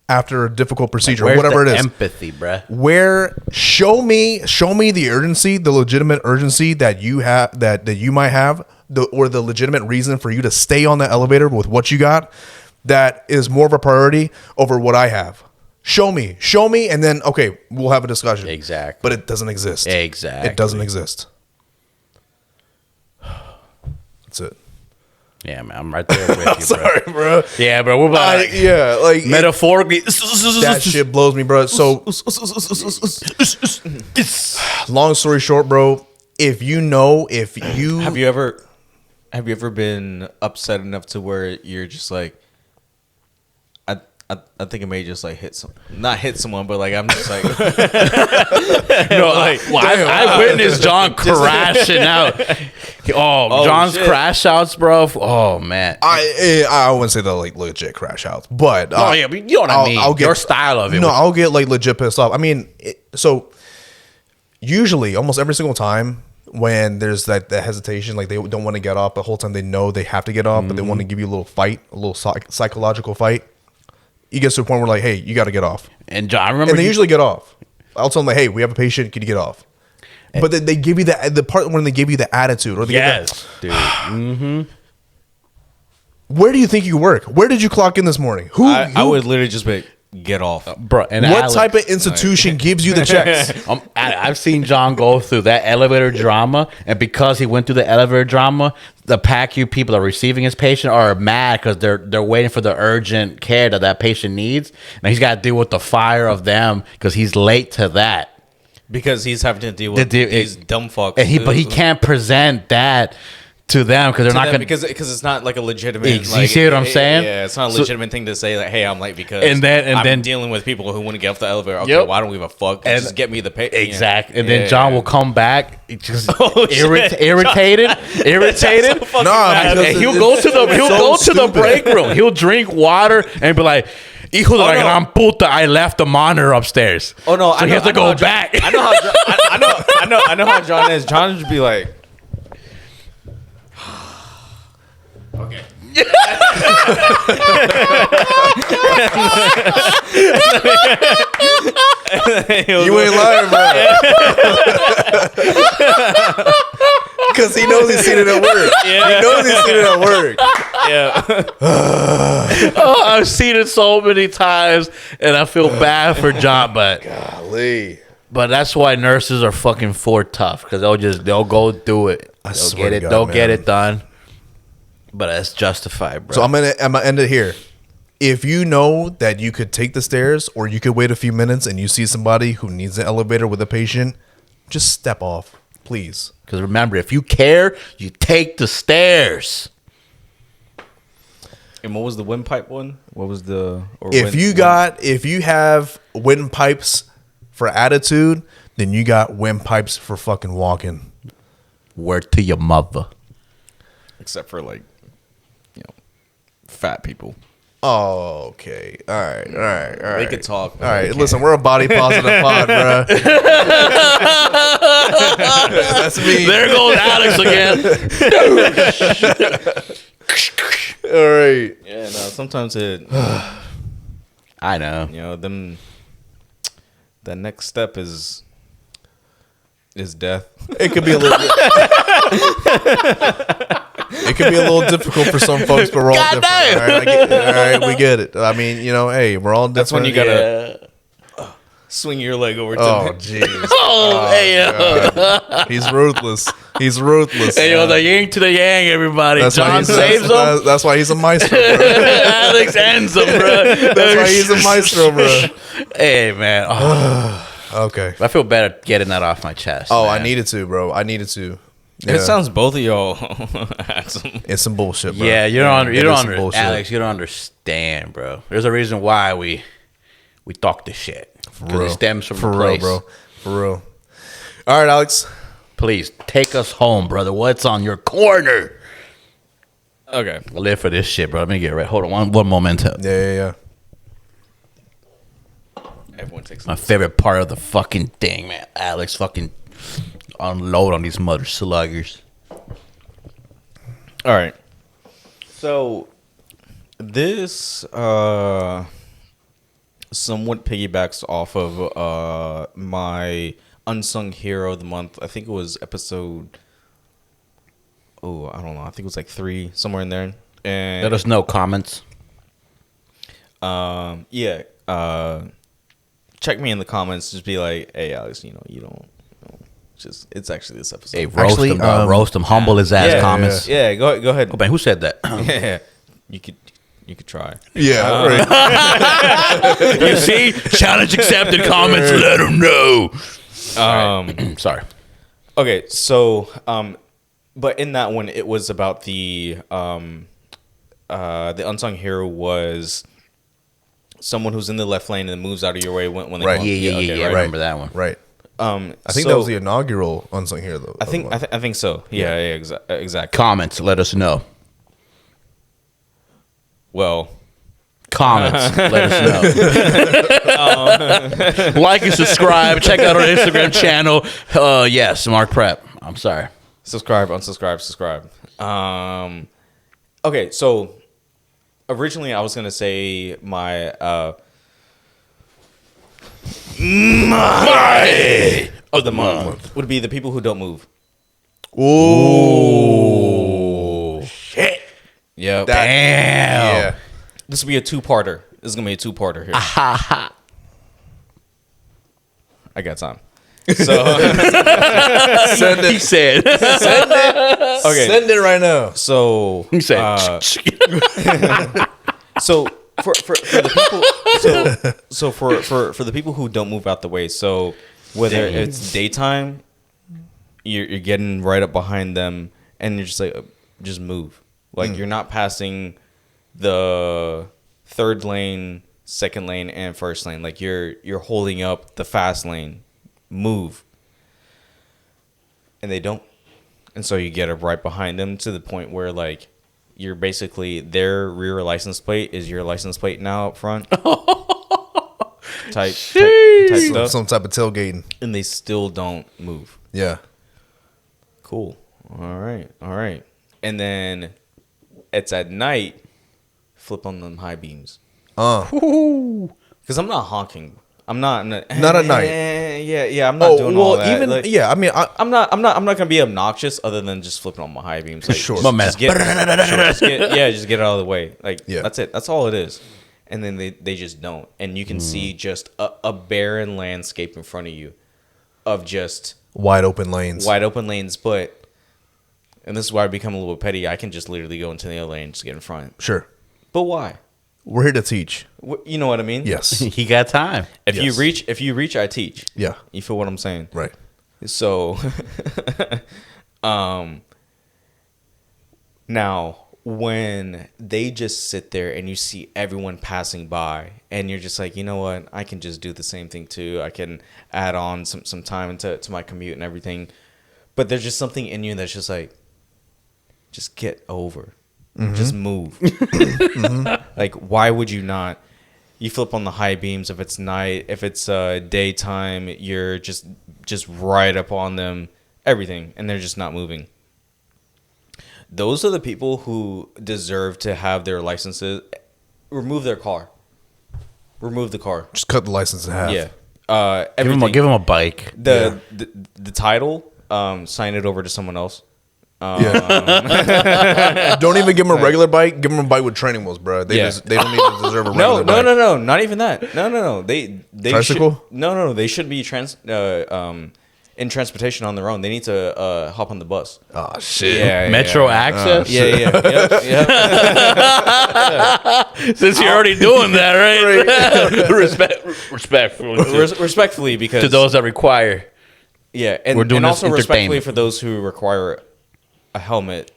after a difficult procedure, Where's whatever the it is. empathy, bruh? Show me the urgency, the legitimate urgency that you have, that you might have, or the legitimate reason for you to stay on the elevator with what you got that is more of a priority over what I have. Show me, and then, okay, we'll have a discussion. Exactly. But it doesn't exist. Exactly. It doesn't exist. That's it. Yeah, man, I'm right there with you, Sorry, bro. Yeah, bro, we're about metaphorically. That shit blows me, bro. So, long story short, bro, if you Have you ever been upset enough to where you're just like, I think it may just like not hit someone, but like I'm just like, No, like I witnessed John crashing out. John's shit. crash outs, bro. Oh man. I wouldn't say they're like legit crash outs, but Oh yeah, but you know what I mean. I'll get Your style of it. No, I'll get like legit pissed off. I mean, so usually, almost every single time when there's that hesitation, like they don't want to get off, the whole time they know they have to get off, but they want to give you a little fight, a little psychological fight. You get to a point where like, hey, you got to get off, And John, I remember and they usually get off. I'll tell them like, hey, we have a patient, can you get off? But then they give you the part when they give you the attitude, or they yes, dude. Mm-hmm. Where do you think you work? Where did you clock in this morning? I would literally just be get off, Bro, and what Alex, type of institution gives you the checks? I've seen John go through that elevator drama, and because he went through the elevator drama, the PACU people that are receiving his patient are mad because they're waiting for the urgent care that patient needs, and he's got to deal with the fire of them because he's late to that. because he's having to deal with these dumb fucks. And he can't present that to them because they're not going because it's not like a legitimate. You see what I'm saying? Yeah, it's not a legitimate thing to say like, "Hey, I'm late because And then I'm dealing with people who want to get off the elevator." Okay, Yep. well, I don't give a fuck. Just get me the pay. exactly. And Yeah. then John will come back just shit. irritated. Nah, And because he'll go to the stupid. break room. He'll drink water and be like, "Hijo de la no. gran puta, I left the monitor upstairs." Oh no, so he has to go back. I know how John is. John would be like, okay. You ain't lying, bro. Because he knows he's seen it at work. Yeah. He knows he's seen it at work. Yeah. Oh, I've seen it so many times, and I feel bad for John, but Golly. that's why nurses are fucking tough because they'll go do it. They'll swear get to it. God, They'll man. get it done. But that's justified, bro. So I'm gonna end it here. If you know that you could take the stairs or you could wait a few minutes and you see somebody who needs an elevator with a patient, just step off, please. Because remember, if you care, you take the stairs. And what was the windpipe one? What was the? Or If you have windpipes for attitude, then you got windpipes for fucking walking. Word to your mother. except for like, fat people. Oh, okay. All right. They could talk. All right, listen, we're a body positive pod, bro. That's me. There goes Alex again. All right. Yeah, no. Sometimes it, I know. them. The next step is death. It could be a little. It could be a little difficult for some folks, but we're all different. Goddamn. All right, we get it. I mean, hey, we're all different. That's when you gotta swing your leg over to Oh, me. jeez. Oh, hey, God. He's ruthless. He's ruthless. hey, the yin to the yang, everybody. That's why John he's saves him. That's why he's a maestro, bro. Alex ends him, bro. That's why he's a maestro, bro. Hey, man. Oh, Okay. I feel better getting that off my chest. Oh, man. I needed to, bro. I needed to. It sounds both of y'all had some. It's some bullshit, bro. Yeah, you don't It is some understand, bullshit. Alex. You don't understand, bro. There's a reason why we talk this shit. For Because real. it stems from For the real, place. bro. For real. All right, Alex. Please take us home, brother. What's on your corner? Okay. I live for this shit, bro. Let me get right. Hold on one moment. Yeah. Everyone takes My favorite part of the fucking thing, man. Alex fucking unload on these mother sluggers. All right. So this somewhat piggybacks off of my unsung hero of the month. I think it was episode. Oh, I don't know. I think it was like 3, somewhere in there. And Let us know comments. yeah. Check me in the comments. Just be like, hey, Alex, you don't. Just it's actually this episode. Hey, roast Actually, him, dog. Roast him. Humble his ass. Comments. Yeah, go ahead. Oh, man, who said that? Yeah, you could try. Yeah. Right. You see? Challenge accepted. Comments. Let him know. Sorry. Okay, so but in that one, it was about the unsung hero was someone who's in the left lane and moves out of your way when they Right. go on. Yeah. okay, I right. remember that one. Right. I think so- that was the inaugural unsung hero, though. I think so. Yeah, exactly. Comments. Let us know. Well, Comments. Let us know. Like and subscribe. Check out our Instagram channel. Yes, Mark Prep. I'm sorry. subscribe, unsubscribe, subscribe. Okay, so originally I was gonna say my of the month would be the people who don't move. Ooh. Shit. Yeah. Damn. Yeah. This will be a two-parter. This is gonna be a two-parter here. I got time. So Send He it. said. okay. Send it right now. So He said. so for the people for the people who don't move out the way, so whether it's daytime, you're getting right up behind them and you're just like just move. Like you're not passing the third lane, second lane, and first lane. Like you're holding up the fast lane. Move. And they don't. And so you get up right behind them to the point where like you're basically their rear license plate is your license plate now up front. type stuff. Some type of tailgating. And they still don't move. Yeah. Cool. All right. And then it's at night, flip on them high beams. Because I'm not honking. I'm not Not at night. Yeah. I'm not doing all that. even Like, yeah. I mean, I'm not gonna be obnoxious other than just flipping on my high beams. Like, Sure. just, My man. just get it out of the way. Like Yeah. that's it. That's all it is. And then they just don't. And you can see just a barren landscape in front of you of just wide open lanes. wide open lanes. But and this is why I become a little bit petty. I can just literally go into the other lane and just get in front. Sure. But why? We're here to teach. You know what I mean? Yes. He got time. If Yes. you reach, I teach. Yeah. You feel what I'm saying? Right. So, now when they just sit there and you see everyone passing by and you're just like, you know what? I can just do the same thing too. I can add on some time to my commute and everything. But there's just something in you that's just like, just get over. Just move. Like, why would you not? You flip on the high beams if it's night. If it's daytime, you're just right up on them. Everything. And they're just not moving. Those are the people who deserve to have their licenses. Remove their car. Remove the car. Just cut the license in half. Yeah. Give him a bike. The title, sign it over to someone else. Yeah. Don't even give them a regular bike. Give them a bike with training wheels, bro. They Yeah. they don't even deserve a regular bike. No. Not even that. No. They Tricycle? Should, no. They should be in transportation on their own. They need to hop on the bus. Oh shit. Yeah. Metro access. Yeah. Since you're already doing that, right? Respectfully Respectfully, because to those that require. Yeah, and, We're doing and this also respectfully entertainment. for those who require a helmet.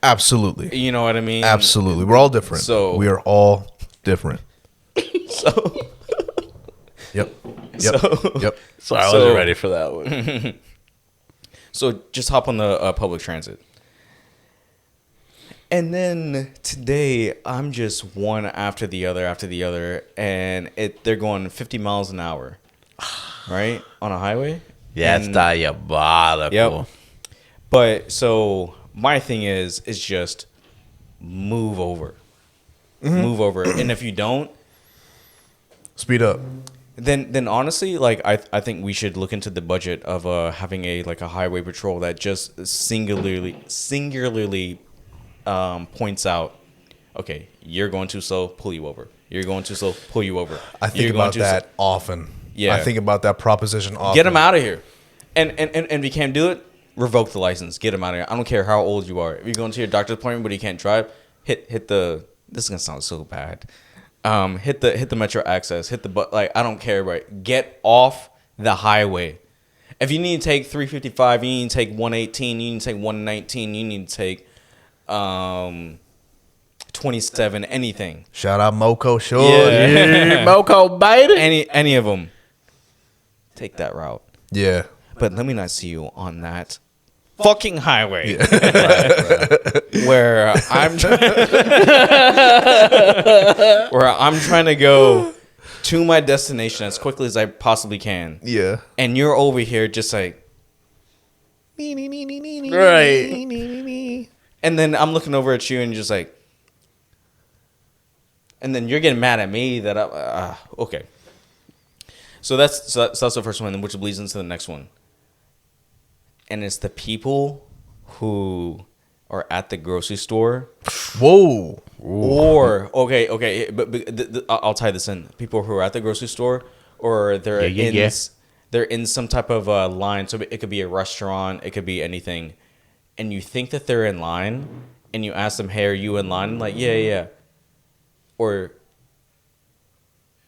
Absolutely. You know what I mean? Absolutely. We're all different. So- we are all different. So Yep. Yep. Sorry, I wasn't ready for that one. So just hop on the public transit. And then today, I'm just one after the other, and they're going 50 miles an hour, right, on a highway. Yeah, it's And- diabolical. Yep. But so my thing is just move over, move over, and if you don't, Speed up. then honestly, like I think we should look into the budget of having a highway patrol that just singularly points out, okay, you're going too slow, pull you over. You're going too slow, pull you over. I think You're going about too that slow. often. Yeah. I think about that proposition often. Get them out of here. And if you can't do it, revoke the license. Get them out of here. I don't care how old you are. If you're going to your doctor's appointment but you can't drive, hit the. This is gonna sound so bad. Hit the Metro Access. Hit the like. I don't care. Right. Get off the highway. If you need to take 355, you need to take 118. You need to take 119. You need to take 27. Anything. Shout out Moco, sure. Yeah. Moco, baby. Any of them. Take that route. Yeah. But let me not see you on that fucking highway where I'm trying to go to my destination as quickly as I possibly can. Yeah. And you're over here just like, Right. and then I'm looking over at you and just like, and then you're getting mad at me that okay. So that's the first one, which bleeds into the next one. And it's the people who are at the grocery store. Whoa. Or okay, but I'll tie this in. People who are at the grocery store, or they're they're in some type of line. So it could be a restaurant, it could be anything, and you think that they're in line, and you ask them, "Hey, are you in line?" Like, yeah. Or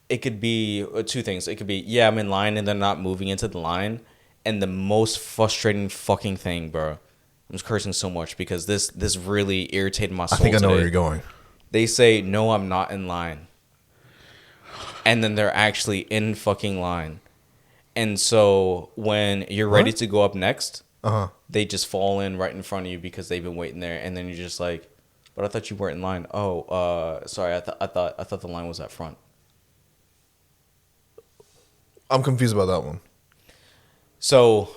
it could be two things. It could be, yeah, I'm in line, and they're not moving into the line. And the most frustrating fucking thing, bro. I'm just cursing so much because this really irritated my soul. I think I know today. where you're going. They say, no, I'm not in line. And then they're actually in fucking line. And so when you're ready to go up next, they just fall in right in front of you because they've been waiting there. And then you're just like, but I thought you weren't in line. Oh, sorry. I thought the line was up front. I'm confused about that one. So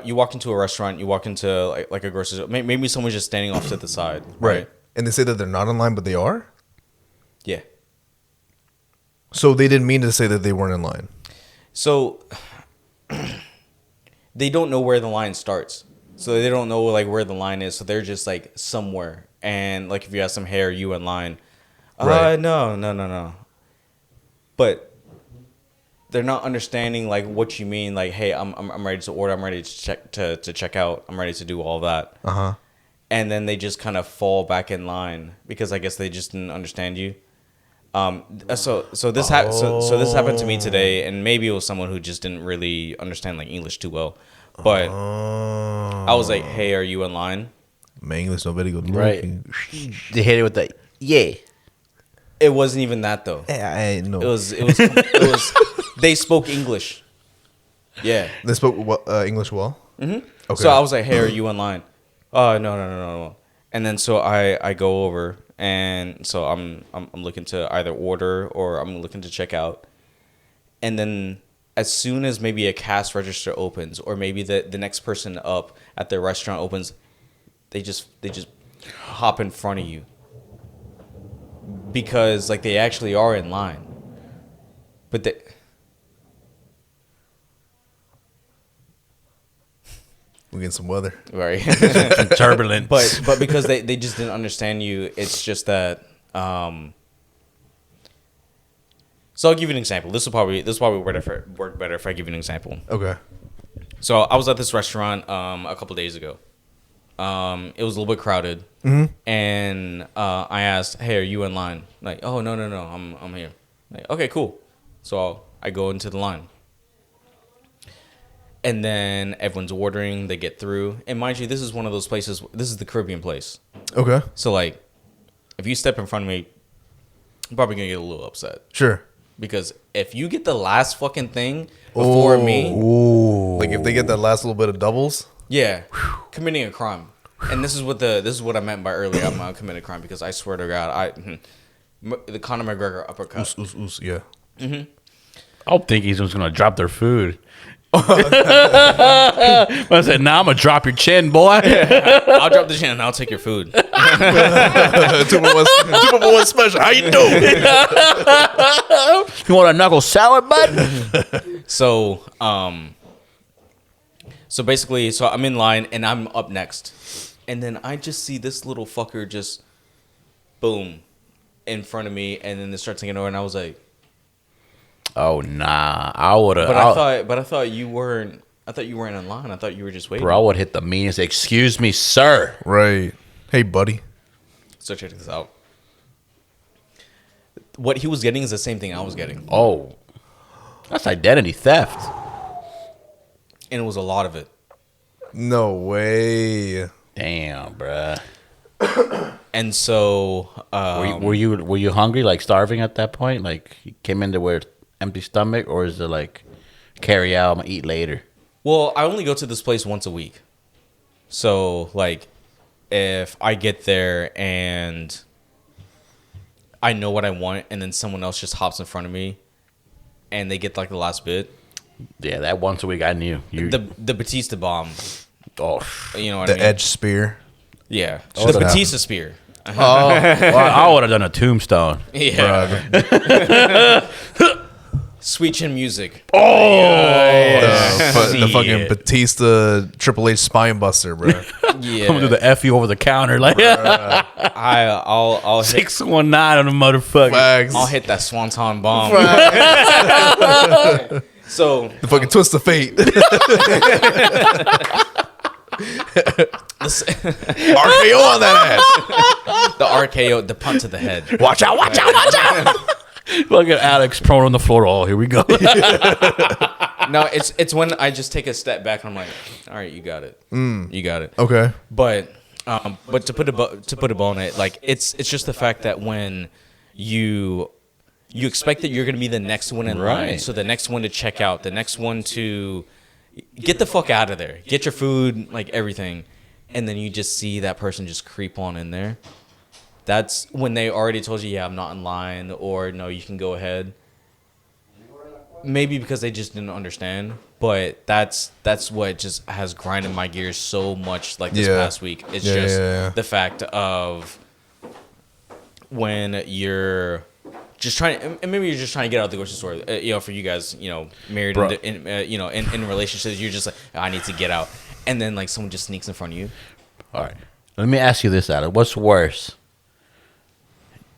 you walk into a restaurant, you walk into like a grocery store. Maybe someone's just standing off to the side. Right. And they say that they're not in line, but they are? Yeah. So they didn't mean to say that they weren't in line. So they don't know where the line starts. So they don't know like where the line is. So they're just like somewhere. And like if you ask them, hey, are you in line? Right. No. But they're not understanding like what you mean. Like, hey, I'm ready to order. I'm ready to check out. I'm ready to do all that. And then they just kind of fall back in line because I guess they just didn't understand you. So this happened to me today, and maybe it was someone who just didn't really understand like English too well. But I was like, hey, are you in line? My English no very good. Right. They hit it with the yeah. It wasn't even that though. I know. It was they spoke English. Yeah. They spoke English well? Mm-hmm. Okay. So I was like, hey, are you in line? No. And then so I go over, and so I'm looking to either order or I'm looking to check out. And then as soon as maybe a cash register opens, or maybe the next person up at the restaurant opens, they just hop in front of you. Because like they actually are in line. But they We get some weather. right. Turbulence. But because they just didn't understand you, it's just that so I'll give you an example. This will probably work better if I give you an example. Okay. So I was at this restaurant a couple days ago. It was a little bit crowded, and I asked, "Hey, are you in line?" Like, "Oh, no, I'm here." Like, "Okay, cool." So I go into the line, and then everyone's ordering. They get through, and mind you, this is one of those places. This is the Caribbean place. Okay. So like, if you step in front of me, I'm probably gonna get a little upset. Sure. because if you get the last fucking thing before me, Like if they get that last little bit of doubles. yeah, committing a crime. And this is what I meant by earlier. I'm not committing a crime because I swear to God, the Conor McGregor uppercut. Yeah. I don't think he's just gonna drop their food. I said, "Nah, I'm gonna drop your chin, boy." I'll drop the chin and I'll take your food. 2-for-1 special. How you doing? You want a knuckle salad, bud? So basically, I'm in line and I'm up next, and then I just see this little fucker just, boom, in front of me, and then they start taking over, and I was like, Oh nah, I would have. but I thought you weren't. I thought you weren't in line. I thought you were just waiting. Bro, I would hit the meanest. Excuse me, sir. Right. Hey, buddy. So check this out. What he was getting is the same thing I was getting, Oh, that's identity theft. and it was a lot of it. No way. Damn, bruh. And so, Were you hungry, like starving at that point? Like you came in there with empty stomach, or is it like carry out, I'm gonna eat later? well, I only go to this place once a week. So, like, if I get there and I know what I want, and then someone else just hops in front of me, and they get like the last bit, Yeah, that once a week I knew. You, the Batista bomb. oh, You know what The I mean? edge spear. Yeah, Should've the Batista happened. spear. well, I would have done a tombstone. Yeah, Bruh. sweet chin music. The See fucking it. Batista Triple H spine buster, bro. Yeah, I'm gonna do the FU over the counter, like I'll hit, 619 on the motherfucker. Facts. I'll hit that swanton bomb. So The fucking twist of fate. RKO on that ass. the RKO, the punt to the head. Watch out! Watch out! Watch out! Look at Alex prone on the floor. Oh, here we go. No, it's when I just take a step back and I'm like, all right, you got it, you got it. Okay. But to put a bow on it, like it's just the fact that when you expect that you're gonna be the next one in line, Right. so the next one to check out, the next one to get the fuck out of there, get your food, like everything, and then you just see that person just creep on in there. That's when they already told you, yeah, I'm not in line, or no, you can go ahead. Maybe because they just didn't understand, but that's what just has grinded my gears so much. Like this Yeah. past week, it's Yeah, just yeah. the fact of when you're just trying, and maybe you're just trying to get out of the grocery store. You know, for you guys, you know, married, Bro. in relationships, you're just like, I need to get out, and then like someone just sneaks in front of you. All right. Let me ask you this, Alex. What's worse?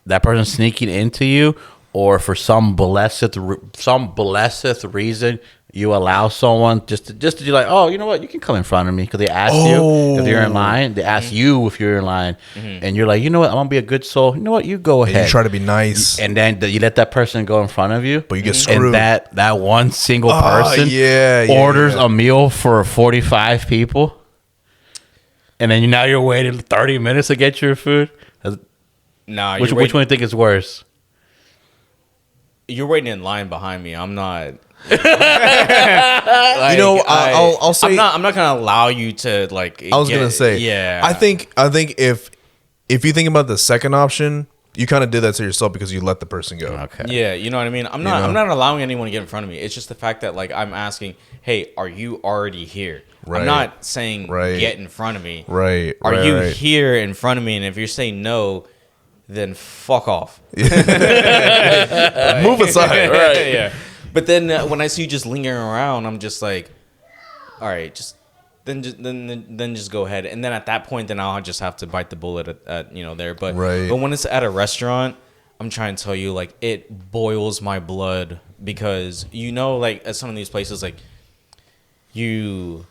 That person sneaking into you, or for some blessed reason you allow someone just to be like, oh, you know what, you can come in front of me because they asked you if you're in line. They ask you if you're in line, and you're like, you know what, I'm gonna be a good soul. You know what, you go And ahead. you try to be nice. and then you let that person go in front of you, But you get screwed. And that one single person yeah, orders yeah. a meal for 45 people, and then now you're waiting 30 minutes to get your food. Nah, Which one do you think is worse? You're waiting in line behind me. I'm not. I'll say. I'm not gonna allow you to like. I was gonna say. yeah. I think if you think about the second option, you kind of did that to yourself because you let the person go. Okay. Yeah, you know what I mean. I'm not allowing anyone to get in front of me. It's just the fact that like I'm asking, hey, are you already here? Right. I'm not saying Right. get in front of me. Right. Are right, you right. here in front of me? And if you're saying no, then fuck off. Move aside. Right. Yeah. But then when I see you just lingering around, I'm just like, all right, then just go ahead. And then at that point, then I'll just have to bite the bullet at there. But Right. but when it's at a restaurant, I'm trying to tell you, like, it boils my blood because like at some of these places, like they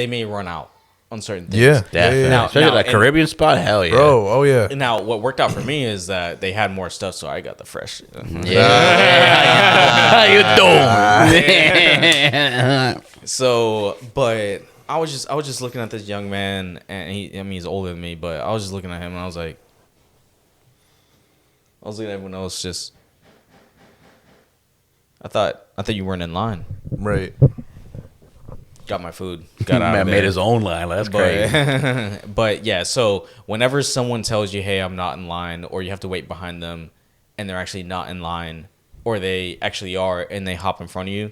may run out on certain things. Yeah. Definitely. Now- Especially now- that Caribbean spot, hell yeah. Bro, oh yeah. Now, what worked out for me is that they had more stuff, so I got the fresh. How you doing? So, but I was just looking at this young man, and he's older than me, but I was just looking at him, and I was like, I was looking at everyone else. Just, I thought you weren't in line. Right. Got my food. Got out Man of there. made his own line. That's crazy. But yeah, so whenever someone tells you, "Hey, I'm not in line," or you have to wait behind them, and they're actually not in line, or they actually are, and they hop in front of you,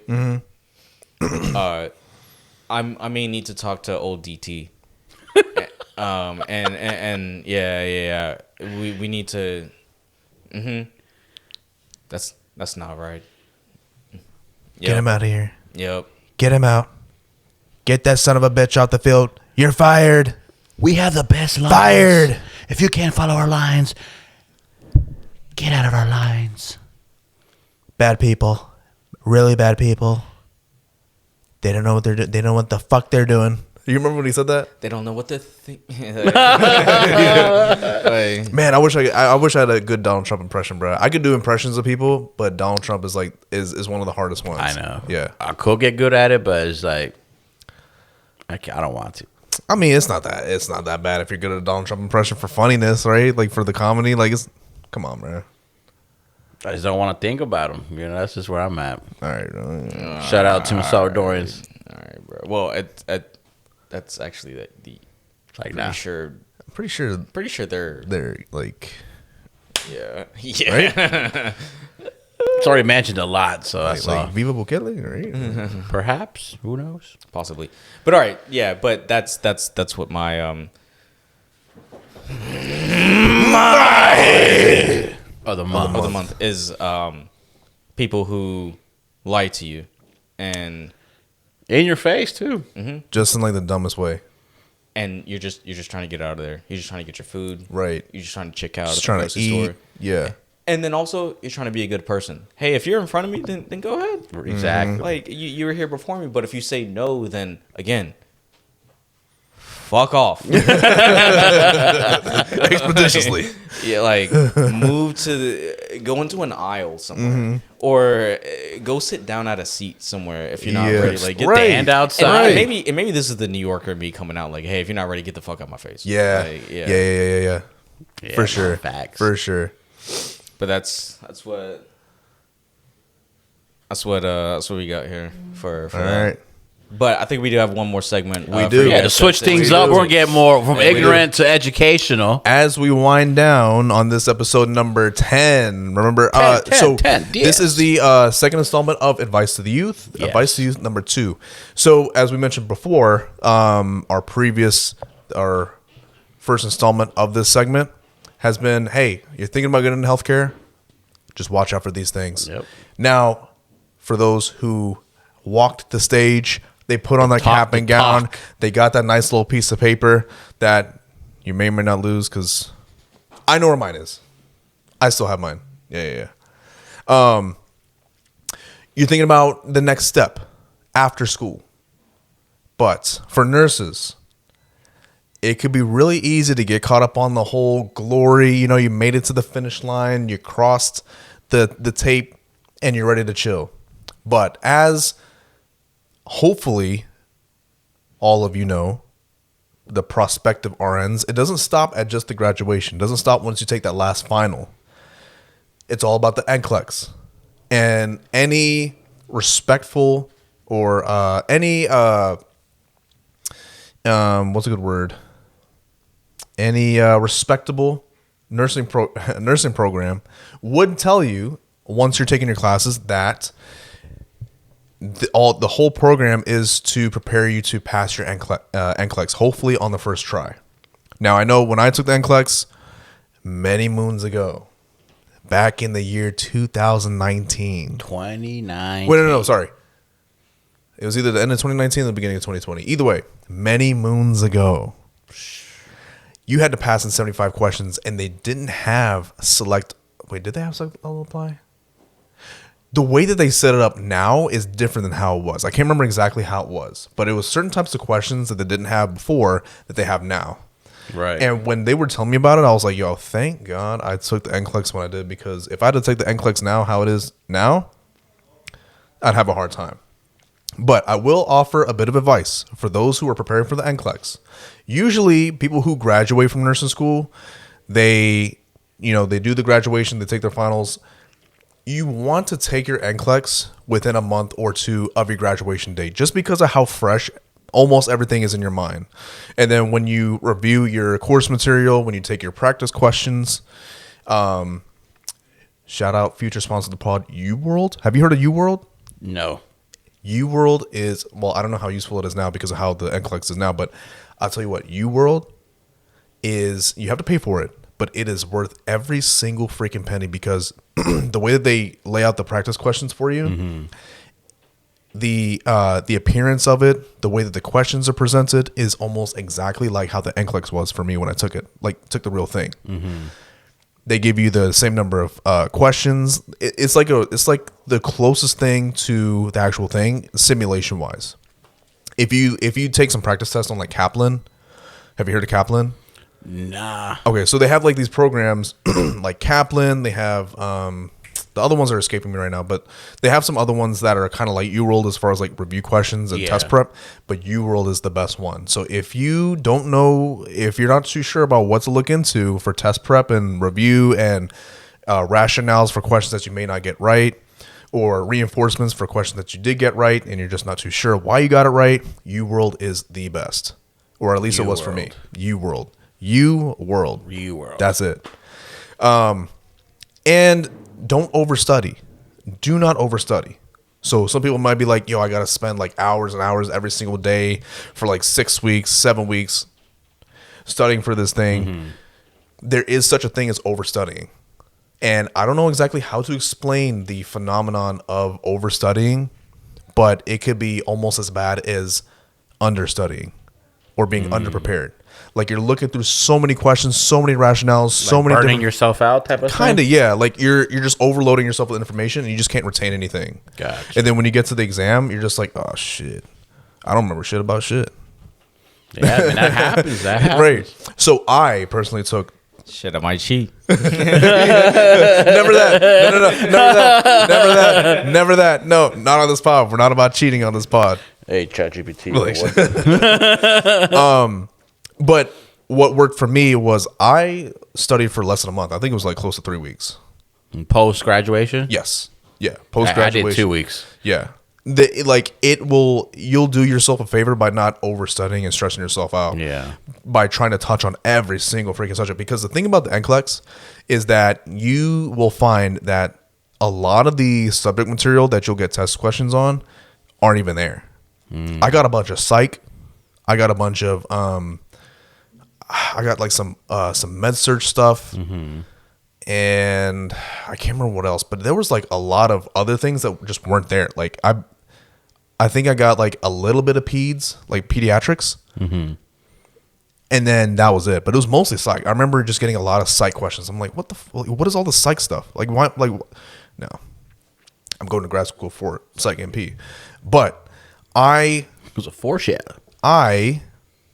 I may need to talk to old DT. And yeah. We need to. That's not right. Get him out of here. Yep. Get him out. Get that son of a bitch out the field. You're fired. We have the best lines. Fired. If you can't follow our lines, get out of our lines. Bad people. Really bad people. They don't know what they're doing. They don't know what the fuck they're doing. You remember when he said that? They don't know what to think. Man, I wish I had a good Donald Trump impression, bro. I could do impressions of people, but Donald Trump is is one of the hardest ones. I know. Yeah. I could get good at it, but it's like I don't want to. I mean, it's not that bad if you're good at a Donald Trump impression for funniness, right? Like for the comedy, come on, man. I just don't want to think about them. You know, that's just where I'm at. All right. Shout out to my Salvadorians. All right, bro. Well, that's actually the Like, pretty nah. sure. Pretty sure They're like yeah. right. It's already mentioned a lot, so that's like Viva Bukele, right? perhaps. Who knows? possibly. But all right, yeah. But that's what my Of the of month. the month is people who lie to you and In your face too. Just in like the dumbest way. you're just trying to get out of there. You're just trying to get your food. Right. You're just trying to check out Just at the trying to grocery eat. store. Yeah. And then also you're trying to be a good person. Hey, if you're in front of me, then go ahead. Exactly. Like you were here before me, but if you say no, then again, fuck off. Expeditiously. Yeah, like go into an aisle somewhere, or go sit down at a seat somewhere if you're not Yeah. ready. Like get Right. the Stand and outside. maybe this is the New Yorker in me coming out. Like, hey, if you're not ready, get the fuck out my face. Yeah. Like, Yeah. Yeah, For sure. Facts. For sure. But that's what we got here for All that. right. But I think we do have one more segment. We for do. you Yeah, to guys switch things we up, do. we're gonna get more from we ignorant to educational. As we wind down on this episode number 10, remember, 10, this is the second installment of Advice to the Youth, Yes. Advice to Youth number 2. So, as we mentioned before, our first installment of this segment has been, hey, you're thinking about getting into healthcare? Just watch out for these things. Yep. Now, for those who walked the stage, they put on that cap and gown. They got that nice little piece of paper that you may or may not lose because I know where mine is. I still have mine. Yeah. You're thinking about the next step after school. But for nurses, it could be really easy to get caught up on the whole glory. You know, you made it to the finish line, you crossed the tape, and you're ready to chill. But as hopefully all of you know, the prospective RNs, it doesn't stop at just the graduation. It doesn't stop once you take that last final. It's all about the NCLEX. And any respectful or any what's a good word? Any respectable nursing program would tell you once you're taking your classes that the whole program is to prepare you to pass your NCLEX, hopefully on the first try. Now, I know when I took the NCLEX many moons ago, back in the year 2019. 29. Wait, no, sorry. It was either the end of 2019 or the beginning of 2020. Either way, many moons ago, you had to pass in 75 questions, and they didn't have select. Wait, did they have select all apply? The way that they set it up now is different than how it was. I can't remember exactly how it was, but it was certain types of questions that they didn't have before that they have now. Right. And when they were telling me about it, I was like, yo, thank God I took the NCLEX when I did, because if I had to take the NCLEX now, how it is now, I'd have a hard time. But I will offer a bit of advice for those who are preparing for the NCLEX. Usually, people who graduate from nursing school, they they do the graduation, they take their finals. You want to take your NCLEX within a month or two of your graduation date, just because of how fresh almost everything is in your mind. And then when you review your course material, when you take your practice questions, shout out future sponsor of the pod, UWorld. Have you heard of UWorld? No. UWorld is, well, I don't know how useful it is now because of how the NCLEX is now, but I'll tell you what, UWorld is, you have to pay for it, but it is worth every single freaking penny because the way that they lay out the practice questions for you, the appearance of it, the way that the questions are presented is almost exactly like how the NCLEX was for me when I took the real thing. They give you the same number of questions. It's like the closest thing to the actual thing, simulation wise. If you take some practice tests on like Kaplan, have you heard of Kaplan? Nah. Okay, so they have like these programs like Kaplan. They have the other ones are escaping me right now, but they have some other ones that are kind of like UWorld as far as like review questions and test prep. But UWorld is the best one. So if you don't know, if you're not too sure about what to look into for test prep and review and rationales for questions that you may not get right, or reinforcements for questions that you did get right and you're just not too sure why you got it right, UWorld is the best, or at least it was for me. UWorld. UWorld. That's it. And don't overstudy. Do not overstudy. So some people might be like, yo, I got to spend like hours and hours every single day for like 6 weeks, 7 weeks studying for this thing. There is such a thing as overstudying. And I don't know exactly how to explain the phenomenon of overstudying, but it could be almost as bad as understudying or being underprepared. Like you're looking through so many questions, so many rationales, so many burning yourself out type of kind of thing? yeah. Like you're just overloading yourself with information and you just can't retain anything. Gotcha. And then when you get to the exam, you're just like, oh shit, I don't remember shit about shit. Yeah, I mean, that happens. That happens. Right. So I personally took. Shit, I might cheat. Never that. Never that. No, not on this pod. We're not about cheating on this pod. Hey, ChatGPT. But what worked for me was I studied for less than a month. I think it was like close to 3 weeks. Post graduation? Yes. Yeah. Post graduation. I did 2 weeks. Yeah. You'll do yourself a favor by not overstudying and stressing yourself out. Yeah. By trying to touch on every single freaking subject. Because the thing about the NCLEX is that you will find that a lot of the subject material that you'll get test questions on aren't even there. I got a bunch of psych. I got a bunch of I got like some med search stuff, and I can't remember what else. But there was like a lot of other things that just weren't there. Like I think I got like a little bit of peds, like pediatrics, and then that was it. But it was mostly psych. I remember just getting a lot of psych questions. I'm like, what is all the psych stuff? Like why? Like no, I'm going to grad school for psych MP, but it was a foreshadow. I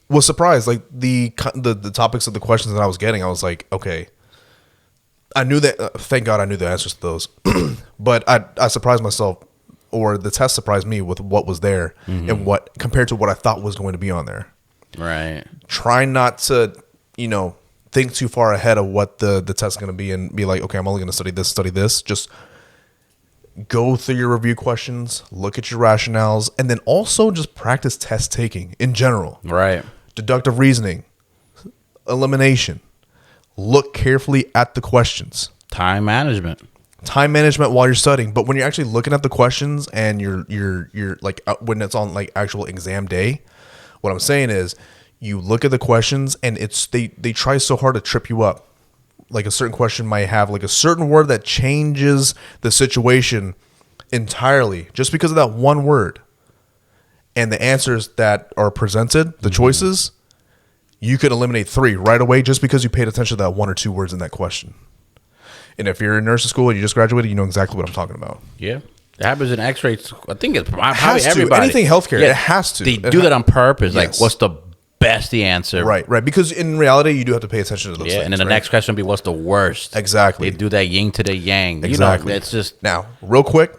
was surprised, like the topics of the questions that I was getting. I was like, okay, I knew that. Thank God I knew the answers to those, but I surprised myself, or the test surprised me with what was there and what compared to what I thought was going to be on there. Right. Try not to, think too far ahead of what the test is going to be and be like, okay, I'm only going to study this. Just go through your review questions, look at your rationales, and then also just practice test taking in general. Right. Deductive reasoning, elimination. Look carefully at the questions. Time management While you're studying. But when you're actually looking at the questions and you're like when it's on like actual exam day, what I'm saying is you look at the questions and they try so hard to trip you up. Like a certain question might have like a certain word that changes the situation entirely just because of that one word. And the answers that are presented, the choices, you could eliminate 3 right away just because you paid attention to that 1 or 2 words in that question. And if you're in nursing school and you just graduated, you know exactly what I'm talking about. Yeah. It happens in X-ray. I think it's probably has everybody. Anything healthcare, it has to. They do that on purpose. Yes. Like, what's the best answer? Right. Because in reality, you do have to pay attention to those things. And then the next question would be, what's the worst? Exactly. They do that yin to the yang. Exactly. It's just... Now, real quick,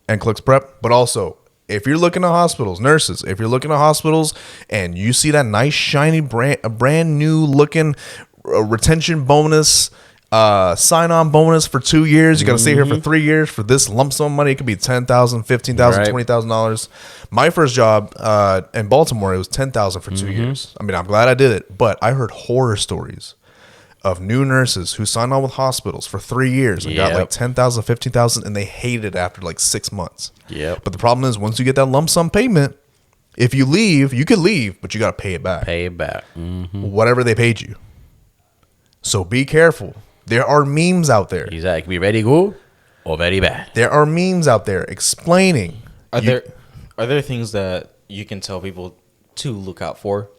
NCLEX prep, but also, if you're looking at hospitals, nurses, if you're looking at hospitals and you see that nice, shiny, brand new looking retention bonus Sign-on bonus for 2 years. You got to stay here for 3 years for this lump sum money. It could be $10,000, $15,000, Right. $20,000. My first job in Baltimore, it was $10,000 for 2 years. I mean, I'm glad I did it, but I heard horror stories of new nurses who signed on with hospitals for 3 years and got like Yep. $10,000, $15,000, and they hated it after like 6 months. Yep. But the problem is, once you get that lump sum payment, if you leave, you could leave, but you got to pay it back. Pay it back. Whatever they paid you. So be careful. There are memes out there. Exactly. It can be very good or very bad. There are memes out there explaining. Are there things that you can tell people to look out for,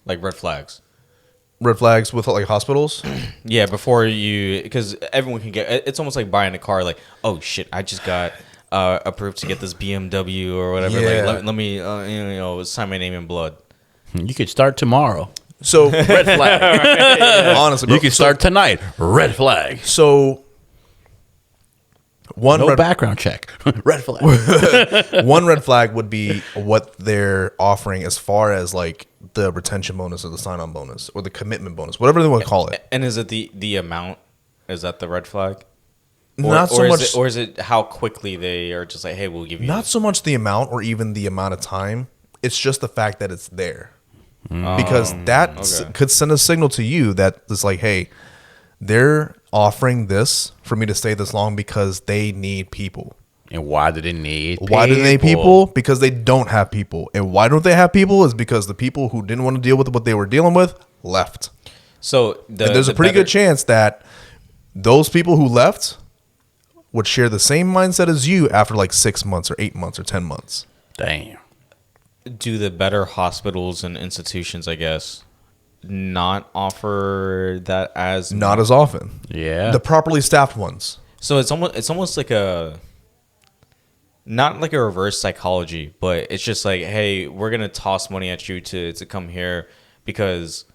like red flags? Red flags with like hospitals? Yeah, before you, because everyone can get. It's almost like buying a car. Like, oh shit, I just got approved to get this BMW or whatever. Yeah. Like, let me sign my name in blood. You could start tomorrow. So Red flag. honestly, bro, You can start tonight. Red flag. So one No red, background check. Red flag. one red flag would be what they're offering as far as like the retention bonus or the sign-on bonus or the commitment bonus, whatever they want to call it. And is it the amount? Is that the red flag? Not so much. Or is it how quickly they are just like, hey, we'll give you. Not so much the amount or even the amount of time. It's just the fact that it's there. Because that okay. could send a signal to you that it's like, hey, they're offering this for me to stay this long because they need people. And why do they need Why do they need people? Because they don't have people. And why don't they have people is because the people who didn't want to deal with what they were dealing with left. So And there's a pretty good chance that those people who left would share the same mindset as you after like 6 months or 8 months or 10 months. Damn. Do the better hospitals and institutions, I guess, not offer that as Not as often. Yeah. The properly staffed ones. So it's almost like a not like a reverse psychology, but it's just like, hey, we're gonna toss money at you to come here because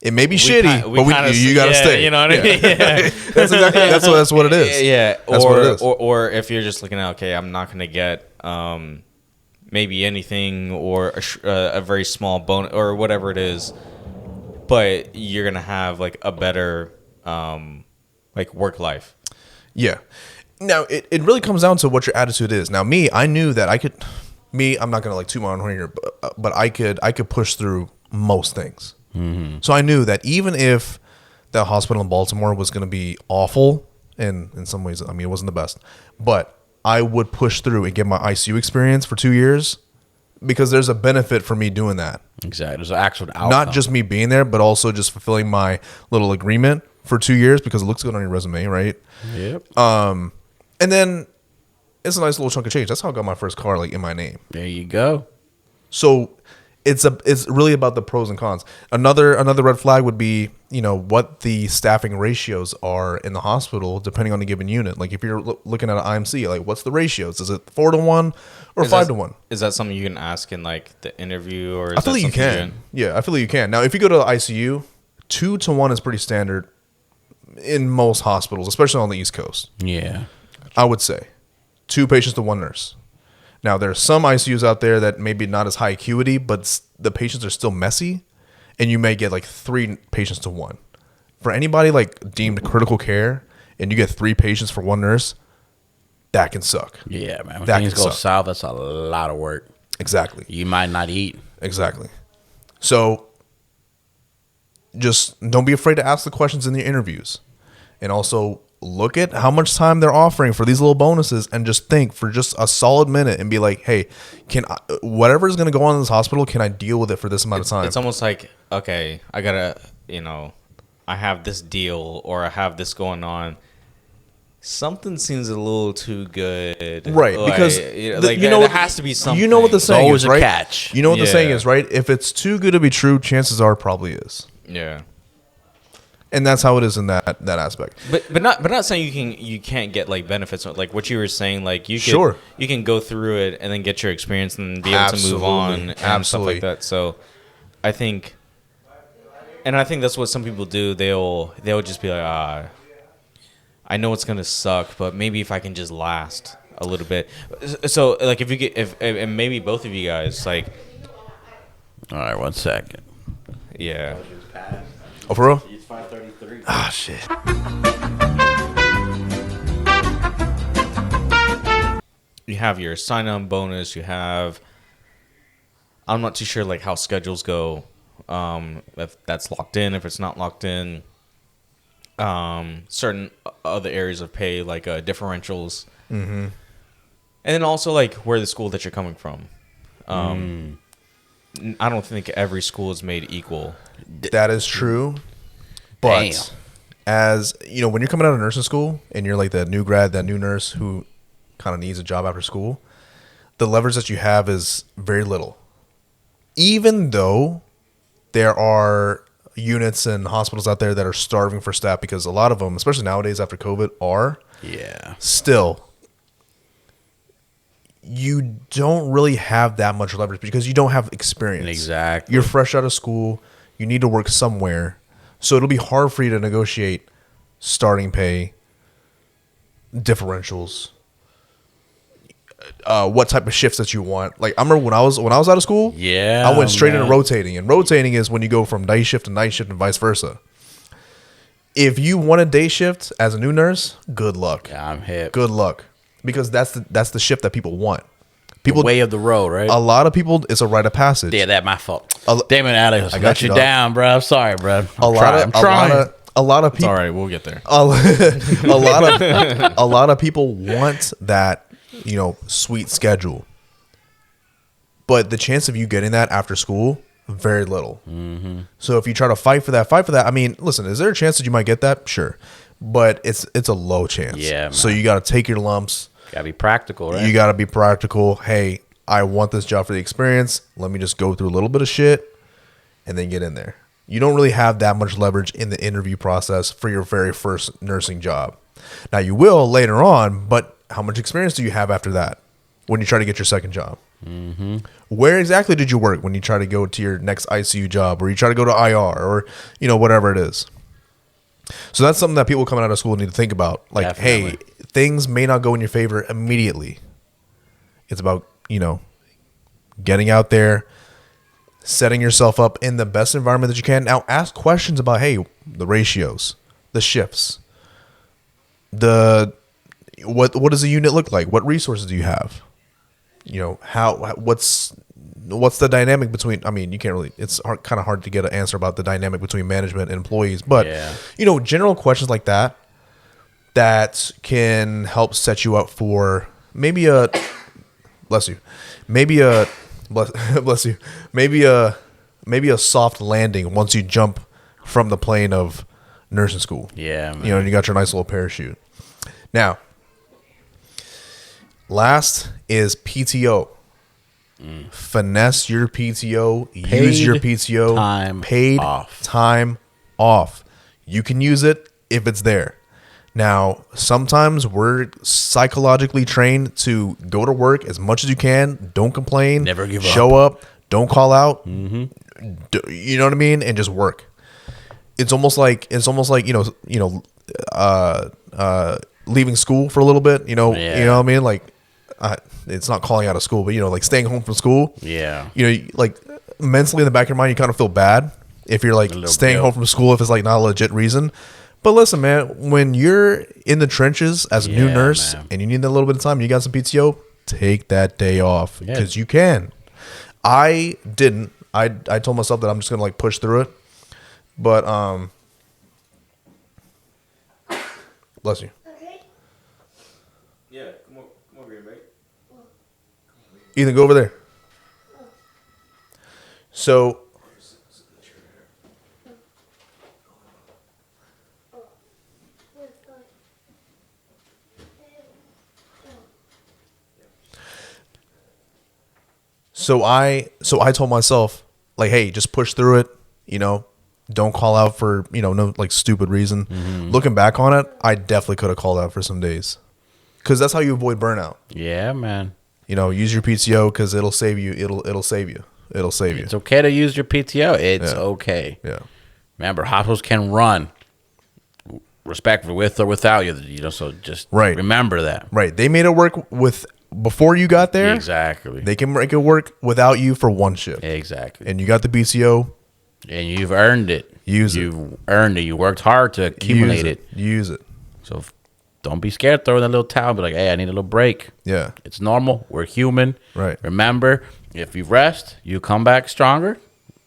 It may be shitty, but you got to stay. You know what I mean? Yeah. That's what it is. Yeah. That's or, what it is. Or if you're just looking at, okay, I'm not gonna get maybe anything or a very small bonus or whatever it is, but you're gonna have like a better like work life. Yeah. Now, it really comes down to what your attitude is. Now, I knew that I could. I'm not gonna like toot my own horn here, but I could push through most things. Mm-hmm. So I knew that even if that hospital in Baltimore was gonna be awful, and in some ways, I mean, it wasn't the best, but I would push through and get my ICU experience for 2 years because there's a benefit for me doing that. Exactly. There's an actual outcome. Not just me being there, but also just fulfilling my little agreement for 2 years because it looks good on your resume, right? Yep. And then it's a nice little chunk of change. That's how I got my first car, like in my name. There you go. So it's really about the pros and cons. Another red flag would be, what the staffing ratios are in the hospital depending on the given unit. Like if you're looking at an IMC, like what's the ratios? Is it 4-1 or 5-1? Is that something you can ask in like the interview, or is I feel that like you something can. Yeah, I feel like you can. Now, if you go to the ICU, 2-1 is pretty standard in most hospitals, especially on the East Coast. Yeah. I would say 2 patients to 1 nurse. Now, there are some ICUs out there that maybe not as high acuity, but the patients are still messy, and you may get like 3 patients to 1. For anybody like deemed critical care, and you get 3 patients for 1 nurse, that can suck. Yeah, man. When That things can go suck. south, that's a lot of work. Exactly. You might not eat. Exactly. So just don't be afraid to ask the questions in the interviews, and also look at how much time they're offering for these little bonuses, and just think for just a solid minute and be like, hey, whatever is going to go on in this hospital, can I deal with it for this amount of time? It's almost like, okay, I gotta, I have this deal or I have this going on. Something seems a little too good, Right, like, because there has to be something. You know what the saying always is, a right? catch. You know what the saying Yeah. is, right? If it's too good to be true, chances are it probably is. Yeah. And that's how it is in that aspect. But not saying you can't get like benefits, like what you were saying, like you can go through it and then get your experience and be able to move on and stuff like that. So I think that's what some people do. They'll just be like, I know it's gonna suck, but maybe if I can just last a little bit. So like if and maybe both of you guys, like, All right, 1 second. yeah. Oh, for real? It's 5:33. Ah, shit. You have your sign-on bonus. You have, I'm not too sure like how schedules go. If that's locked in, if it's not locked in. Certain other areas of pay like differentials, and then also like where the school that you're coming from. I don't think every school is made equal. That is true. But Damn. as you know, when you're coming out of nursing school and you're like that new grad, that new nurse who kind of needs a job after school, the leverage that you have is very little. Even though there are units and hospitals out there that are starving for staff, because a lot of them, especially nowadays after COVID, are still. You don't really have that much leverage because you don't have experience. Exactly. You're fresh out of school. You need to work somewhere. So it'll be hard for you to negotiate starting pay, differentials, what type of shifts that you want. Like I remember when I was out of school, I went straight into rotating. And rotating is when you go from day shift to night shift and vice versa. If you want a day shift as a new nurse, good luck. Yeah, I'm hip. Good luck. Because that's the shift that people want. People, Way of the road, right? a lot of people, it's a rite of passage. Yeah, that's my fault. Damn it, Alex. I got you dog. down, bro. I'm sorry, bro. A lot of It's people. all right, we'll get there. A lot of people want that, sweet schedule. But the chance of you getting that after school, very little. Mm-hmm. So if you try to fight for that. I mean, listen, is there a chance that you might get that? Sure, but it's a low chance. Yeah, man. So you got to take your lumps. Gotta be practical, right? You got to be practical. Hey, I want this job for the experience. Let me just go through a little bit of shit and then get in there. You don't really have that much leverage in the interview process for your very first nursing job. Now, you will later on, but how much experience do you have after that when you try to get your second job? Mm-hmm. Where exactly did you work when you try to go to your next ICU job, or you try to go to IR, or, whatever it is? So that's something that people coming out of school need to think about. Like, Definitely. hey, things may not go in your favor immediately. It's about, getting out there, setting yourself up in the best environment that you can. Now, ask questions about, hey, the ratios, the shifts, what does a unit look like? What resources do you have? What's the dynamic between? I mean, you can't really. It's kind of hard to get an answer about the dynamic between management and employees, but general questions like that can help set you up for maybe a bless you, maybe a soft landing once you jump from the plane of nursing school. Yeah, man. And you got your nice little parachute. Now, last is PTO. Finesse your PTO. Use your PTO. Time off. You can use it if it's there. Now, sometimes we're psychologically trained to go to work as much as you can. Don't complain. Never give up. Show up. Don't call out. You know what I mean? And just work. It's almost like leaving school for a little bit. You know what I mean? Like, it's not calling out of school, but like staying home from school. Yeah. Like mentally in the back of your mind, you kind of feel bad if you're like staying home from school if it's like not a legit reason. But listen, man, when you're in the trenches as a new nurse and you need a little bit of time, and you got some PTO, take that day off because you can. I didn't. I told myself that I'm just gonna like push through it, but bless you. Yeah, come over here, mate. Ethan, go over there. So. So I told myself, like, hey, just push through it, don't call out for, no like stupid reason. Mm-hmm. Looking back on it, I definitely could have called out for some days. Because that's how you avoid burnout. Yeah, man. Use your PTO because it'll save you. It'll save you. It'll save you. It's okay to use your PTO. It's okay. Yeah. Remember, hospitals can run respectfully with or without you. So just remember that. Right. They made it work before you got there. Exactly. They can make it work without you for one shift. Exactly. And you got the PTO. And you've earned it. Use it. You earned it. You worked hard to accumulate it. Use it. So don't be scared. Throw in a little towel. Be like, hey, I need a little break. Yeah. It's normal. We're human. Right. Remember, if you rest, you come back stronger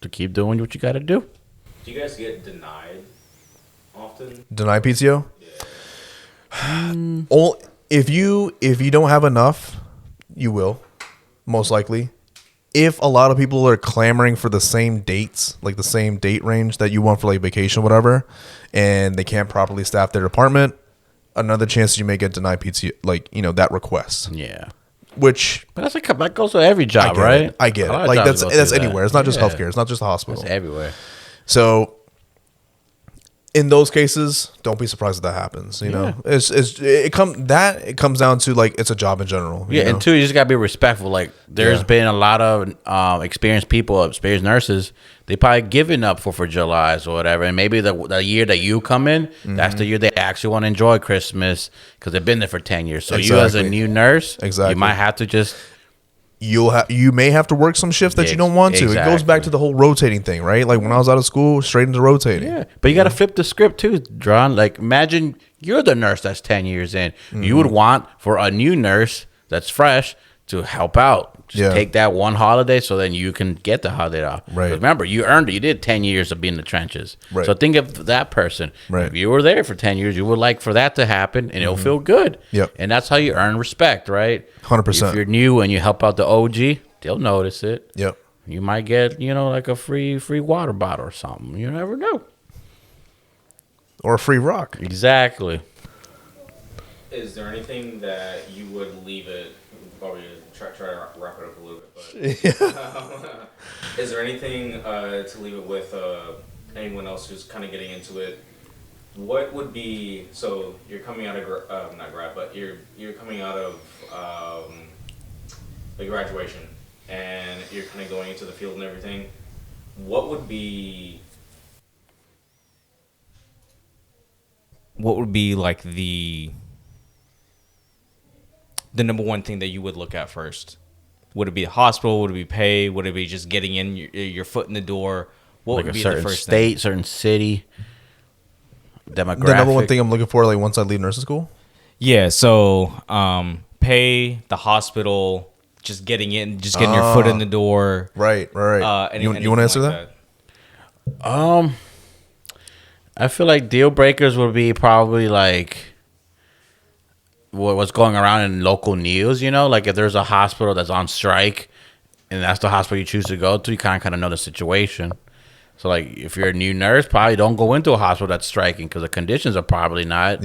to keep doing what you got to do. Do you guys get denied often? Deny PTO? If you don't have enough, you will, most likely. If a lot of people are clamoring for the same dates, like the same date range that you want for like vacation, whatever, and they can't properly staff their department, another chance you may get denied PTO, like, you know, that request. Yeah. Which But that goes to every job, right? I get A lot it. of Like jobs that's go through anywhere. that. It's not just Yeah. healthcare. It's not just the hospital. It's everywhere. So in those cases, don't be surprised if that happens. You know, it comes down to like it's a job in general. you Yeah, know? and two, you just gotta be respectful. Like, there's been a lot of experienced people, experienced nurses. They probably given up for July's or whatever, and maybe the year that you come in, that's the year they actually want to enjoy Christmas because they've been there for 10 years. So you as a Exactly. new nurse, Exactly. you might have to just you may have to work some shifts that Yeah, you don't want to. It goes exactly. back to the whole rotating thing, right? Like when I was out of school, straight into rotating. yeah. But you got to flip the script too, John. Like, imagine you're the nurse that's 10 years in. You would want for a new nurse that's fresh to help out. Just take that one holiday so then you can get the holiday off. Right. 'Cause remember, you earned it. You did 10 years of being in the trenches. Right. So think of that person. Right. If you were there for 10 years, you would like for that to happen and it'll feel good. Yep. And that's how you earn respect, right? 100%. If you're new and you help out the OG, they'll notice it. Yep. You might get, like a free water bottle or something. You never know. Or a free rock. Exactly. Is there anything that you would leave it? Probably try to wrap it up a little bit, but is there anything to leave it with anyone else who's kind of getting into it? What would be, so you're coming out of not grad, but you're coming out of like graduation, and you're kind of going into the field and everything. What would be like the number one thing that you would look at first? Would it be the hospital? Would it be pay? Would it be just getting in your foot in the door? What Like would a be certain the first state, thing? certain city, demographic. The number one thing I'm looking for, like once I leave nursing school. Yeah, so pay, the hospital, just getting in, just getting your foot in the door. Right. You want to answer anything that? I feel like deal breakers would be probably like what's going around in local news. Like if there's a hospital that's on strike, and that's the hospital you choose to go to, you kind of know the situation. So like if you're a new nurse, probably don't go into a hospital that's striking because the conditions are probably not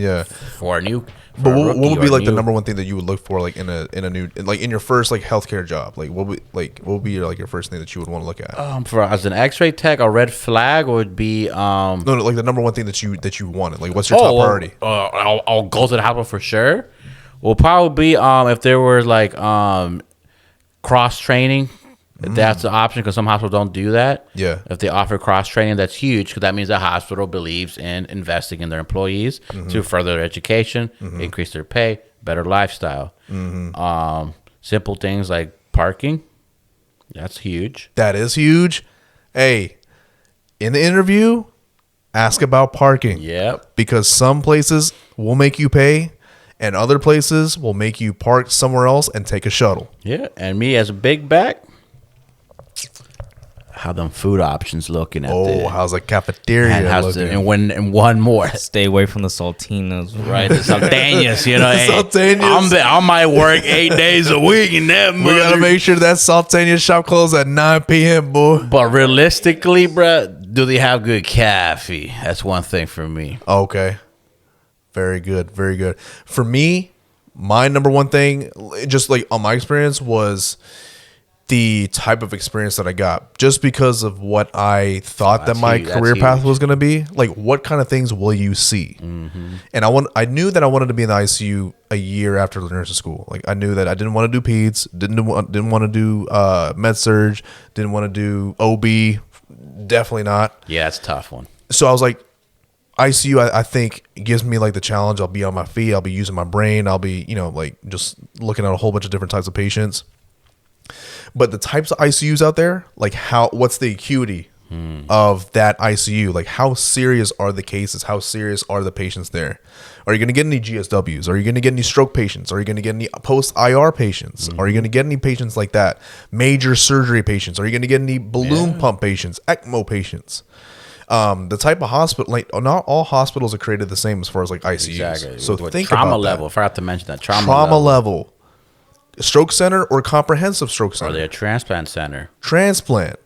for a new. But what would be like the number one thing that you would look for, like in a new, like in your first like healthcare job? Like what would be your first thing that you would want to look at? For as an X-ray tech, a red flag would be No, like the number one thing that you wanted. Like what's your top priority? I'll go to the hospital for sure. Will probably be if there were like cross training. That's the option because some hospitals don't do that. Yeah. If they offer cross training, that's huge because that means the hospital believes in investing in their employees to further their education, increase their pay, better lifestyle. Simple things like parking. That's huge. That is huge. Hey, in the interview, ask about parking. Yep. Because some places will make you pay, and other places will make you park somewhere else and take a shuttle. Yeah. And me as a big back, how them food options looking at How's the cafeteria looking? and one more. Stay away from the saltinas, Right, the Saltanas, hey, Saltanas. I might work 8 days a week in that We gotta make sure that Saltania shop closes at 9 p.m., boy. But realistically, bruh, do they have good coffee? That's one thing for me. Okay. Very good. Very good. For me, my number one thing, just like on my experience, was the type of experience that I got, just because of what I thought that my career path was going to be. Like, what kind of things will you see? And I knew that I wanted to be in the ICU a year after the nursing school. Like, I knew that I didn't want to do peds, didn't want to do med surge, didn't want to do OB, definitely not. Yeah, that's a tough one. So I was like, ICU, I think gives me like the challenge. I'll be on my feet. I'll be using my brain. I'll be, like just looking at a whole bunch of different types of patients. But the types of ICUs out there, like what's the acuity of that ICU. Like, how serious are the cases? How serious are the patients there? Are you going to get any GSWs? Are you going to get any stroke patients? Are you going to get any post-IR patients? Are you going to get any patients like that? Major surgery patients? Are you going to get any balloon pump patients? ECMO patients? The type of hospital, like, not all hospitals are created the same as far as like ICUs. Exactly. So With think trauma about level. that. Forgot to mention that trauma Trauma level. level. Stroke center or comprehensive stroke Or center. their transplant center. Transplant.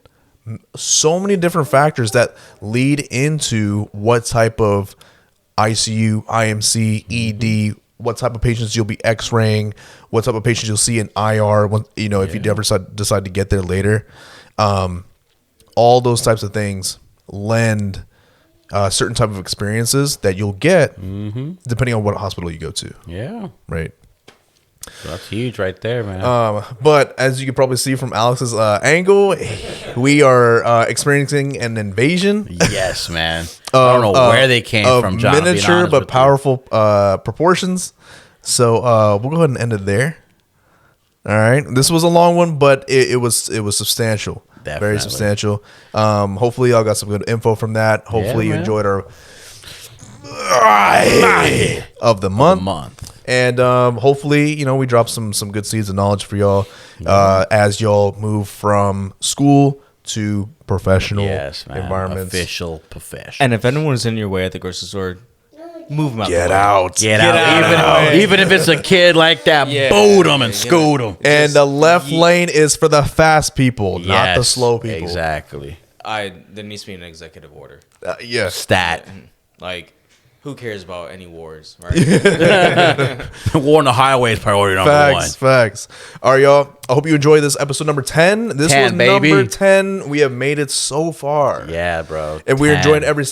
So many different factors that lead into what type of ICU, IMC, ED, what type of patients you'll be X-raying, what type of patients you'll see in IR, when, you know, if you ever decide to get there later. All those types of things lend certain type of experiences that you'll get depending on what hospital you go to. Yeah. Right. So that's huge right there, man. But as you can probably see from Alex's angle, we are experiencing an invasion. Yes, man. I don't know where they came of from, John. being miniature honest but with you. powerful proportions. So we'll go ahead and end it there. All right. This was a long one, but it was substantial. Very Definitely. substantial. Hopefully y'all got some good info from that. Hopefully you man. enjoyed our of the month. And hopefully, you know, we drop some good seeds of knowledge for y'all as y'all move from school to professional Yes, man. environments. Official professional. And if anyone's in your way at the grocery store, move them out. Get the way. out. Get Get out. out. Even if it's a kid like that, Yeah. boot them and scoot them. And the left lane is for the fast people, not the slow people. Exactly. There needs to be an executive order. Yes. Stat. Like, who cares about any wars, right? War on the highway is priority number Facts. All right, y'all. I hope you enjoyed this episode number 10. This 10, was baby. number 10. We have made it so far. one. Yeah, bro. If we're 10. enjoying every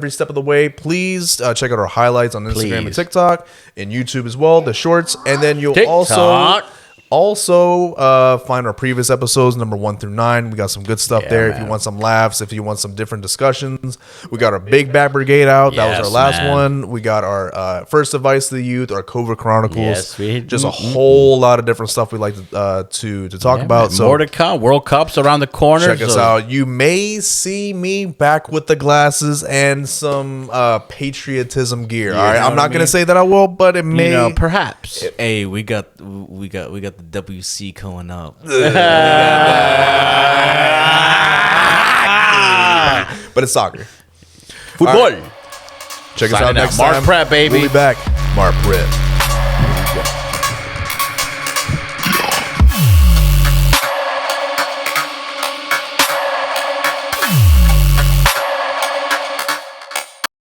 step of the way, please check out our highlights on Instagram and Please. TikTok and YouTube as well, the shorts. And then you'll TikTok. also find our previous episodes, number 1 through 9. We got some good stuff Yeah, there. If man. you want some laughs, if you want some different discussions, we got our Big Bad Brigade out. That was Yes, our last man. one. We got our First Advice to the Youth, our COVID Chronicles. Yes, we- Just a whole lot of different stuff we like to talk Yeah, about. man. So more to come. World Cup's around the corner. check us so- out. You may see me back with the glasses and some patriotism gear. All right, know I'm what not I gonna mean? say that I will, but it may. You know, perhaps. Hey, we got the WC coming up. But it's soccer. Football. Check us out Signing out. next Mark time. Prep, baby. We'll be back. Mark Prep.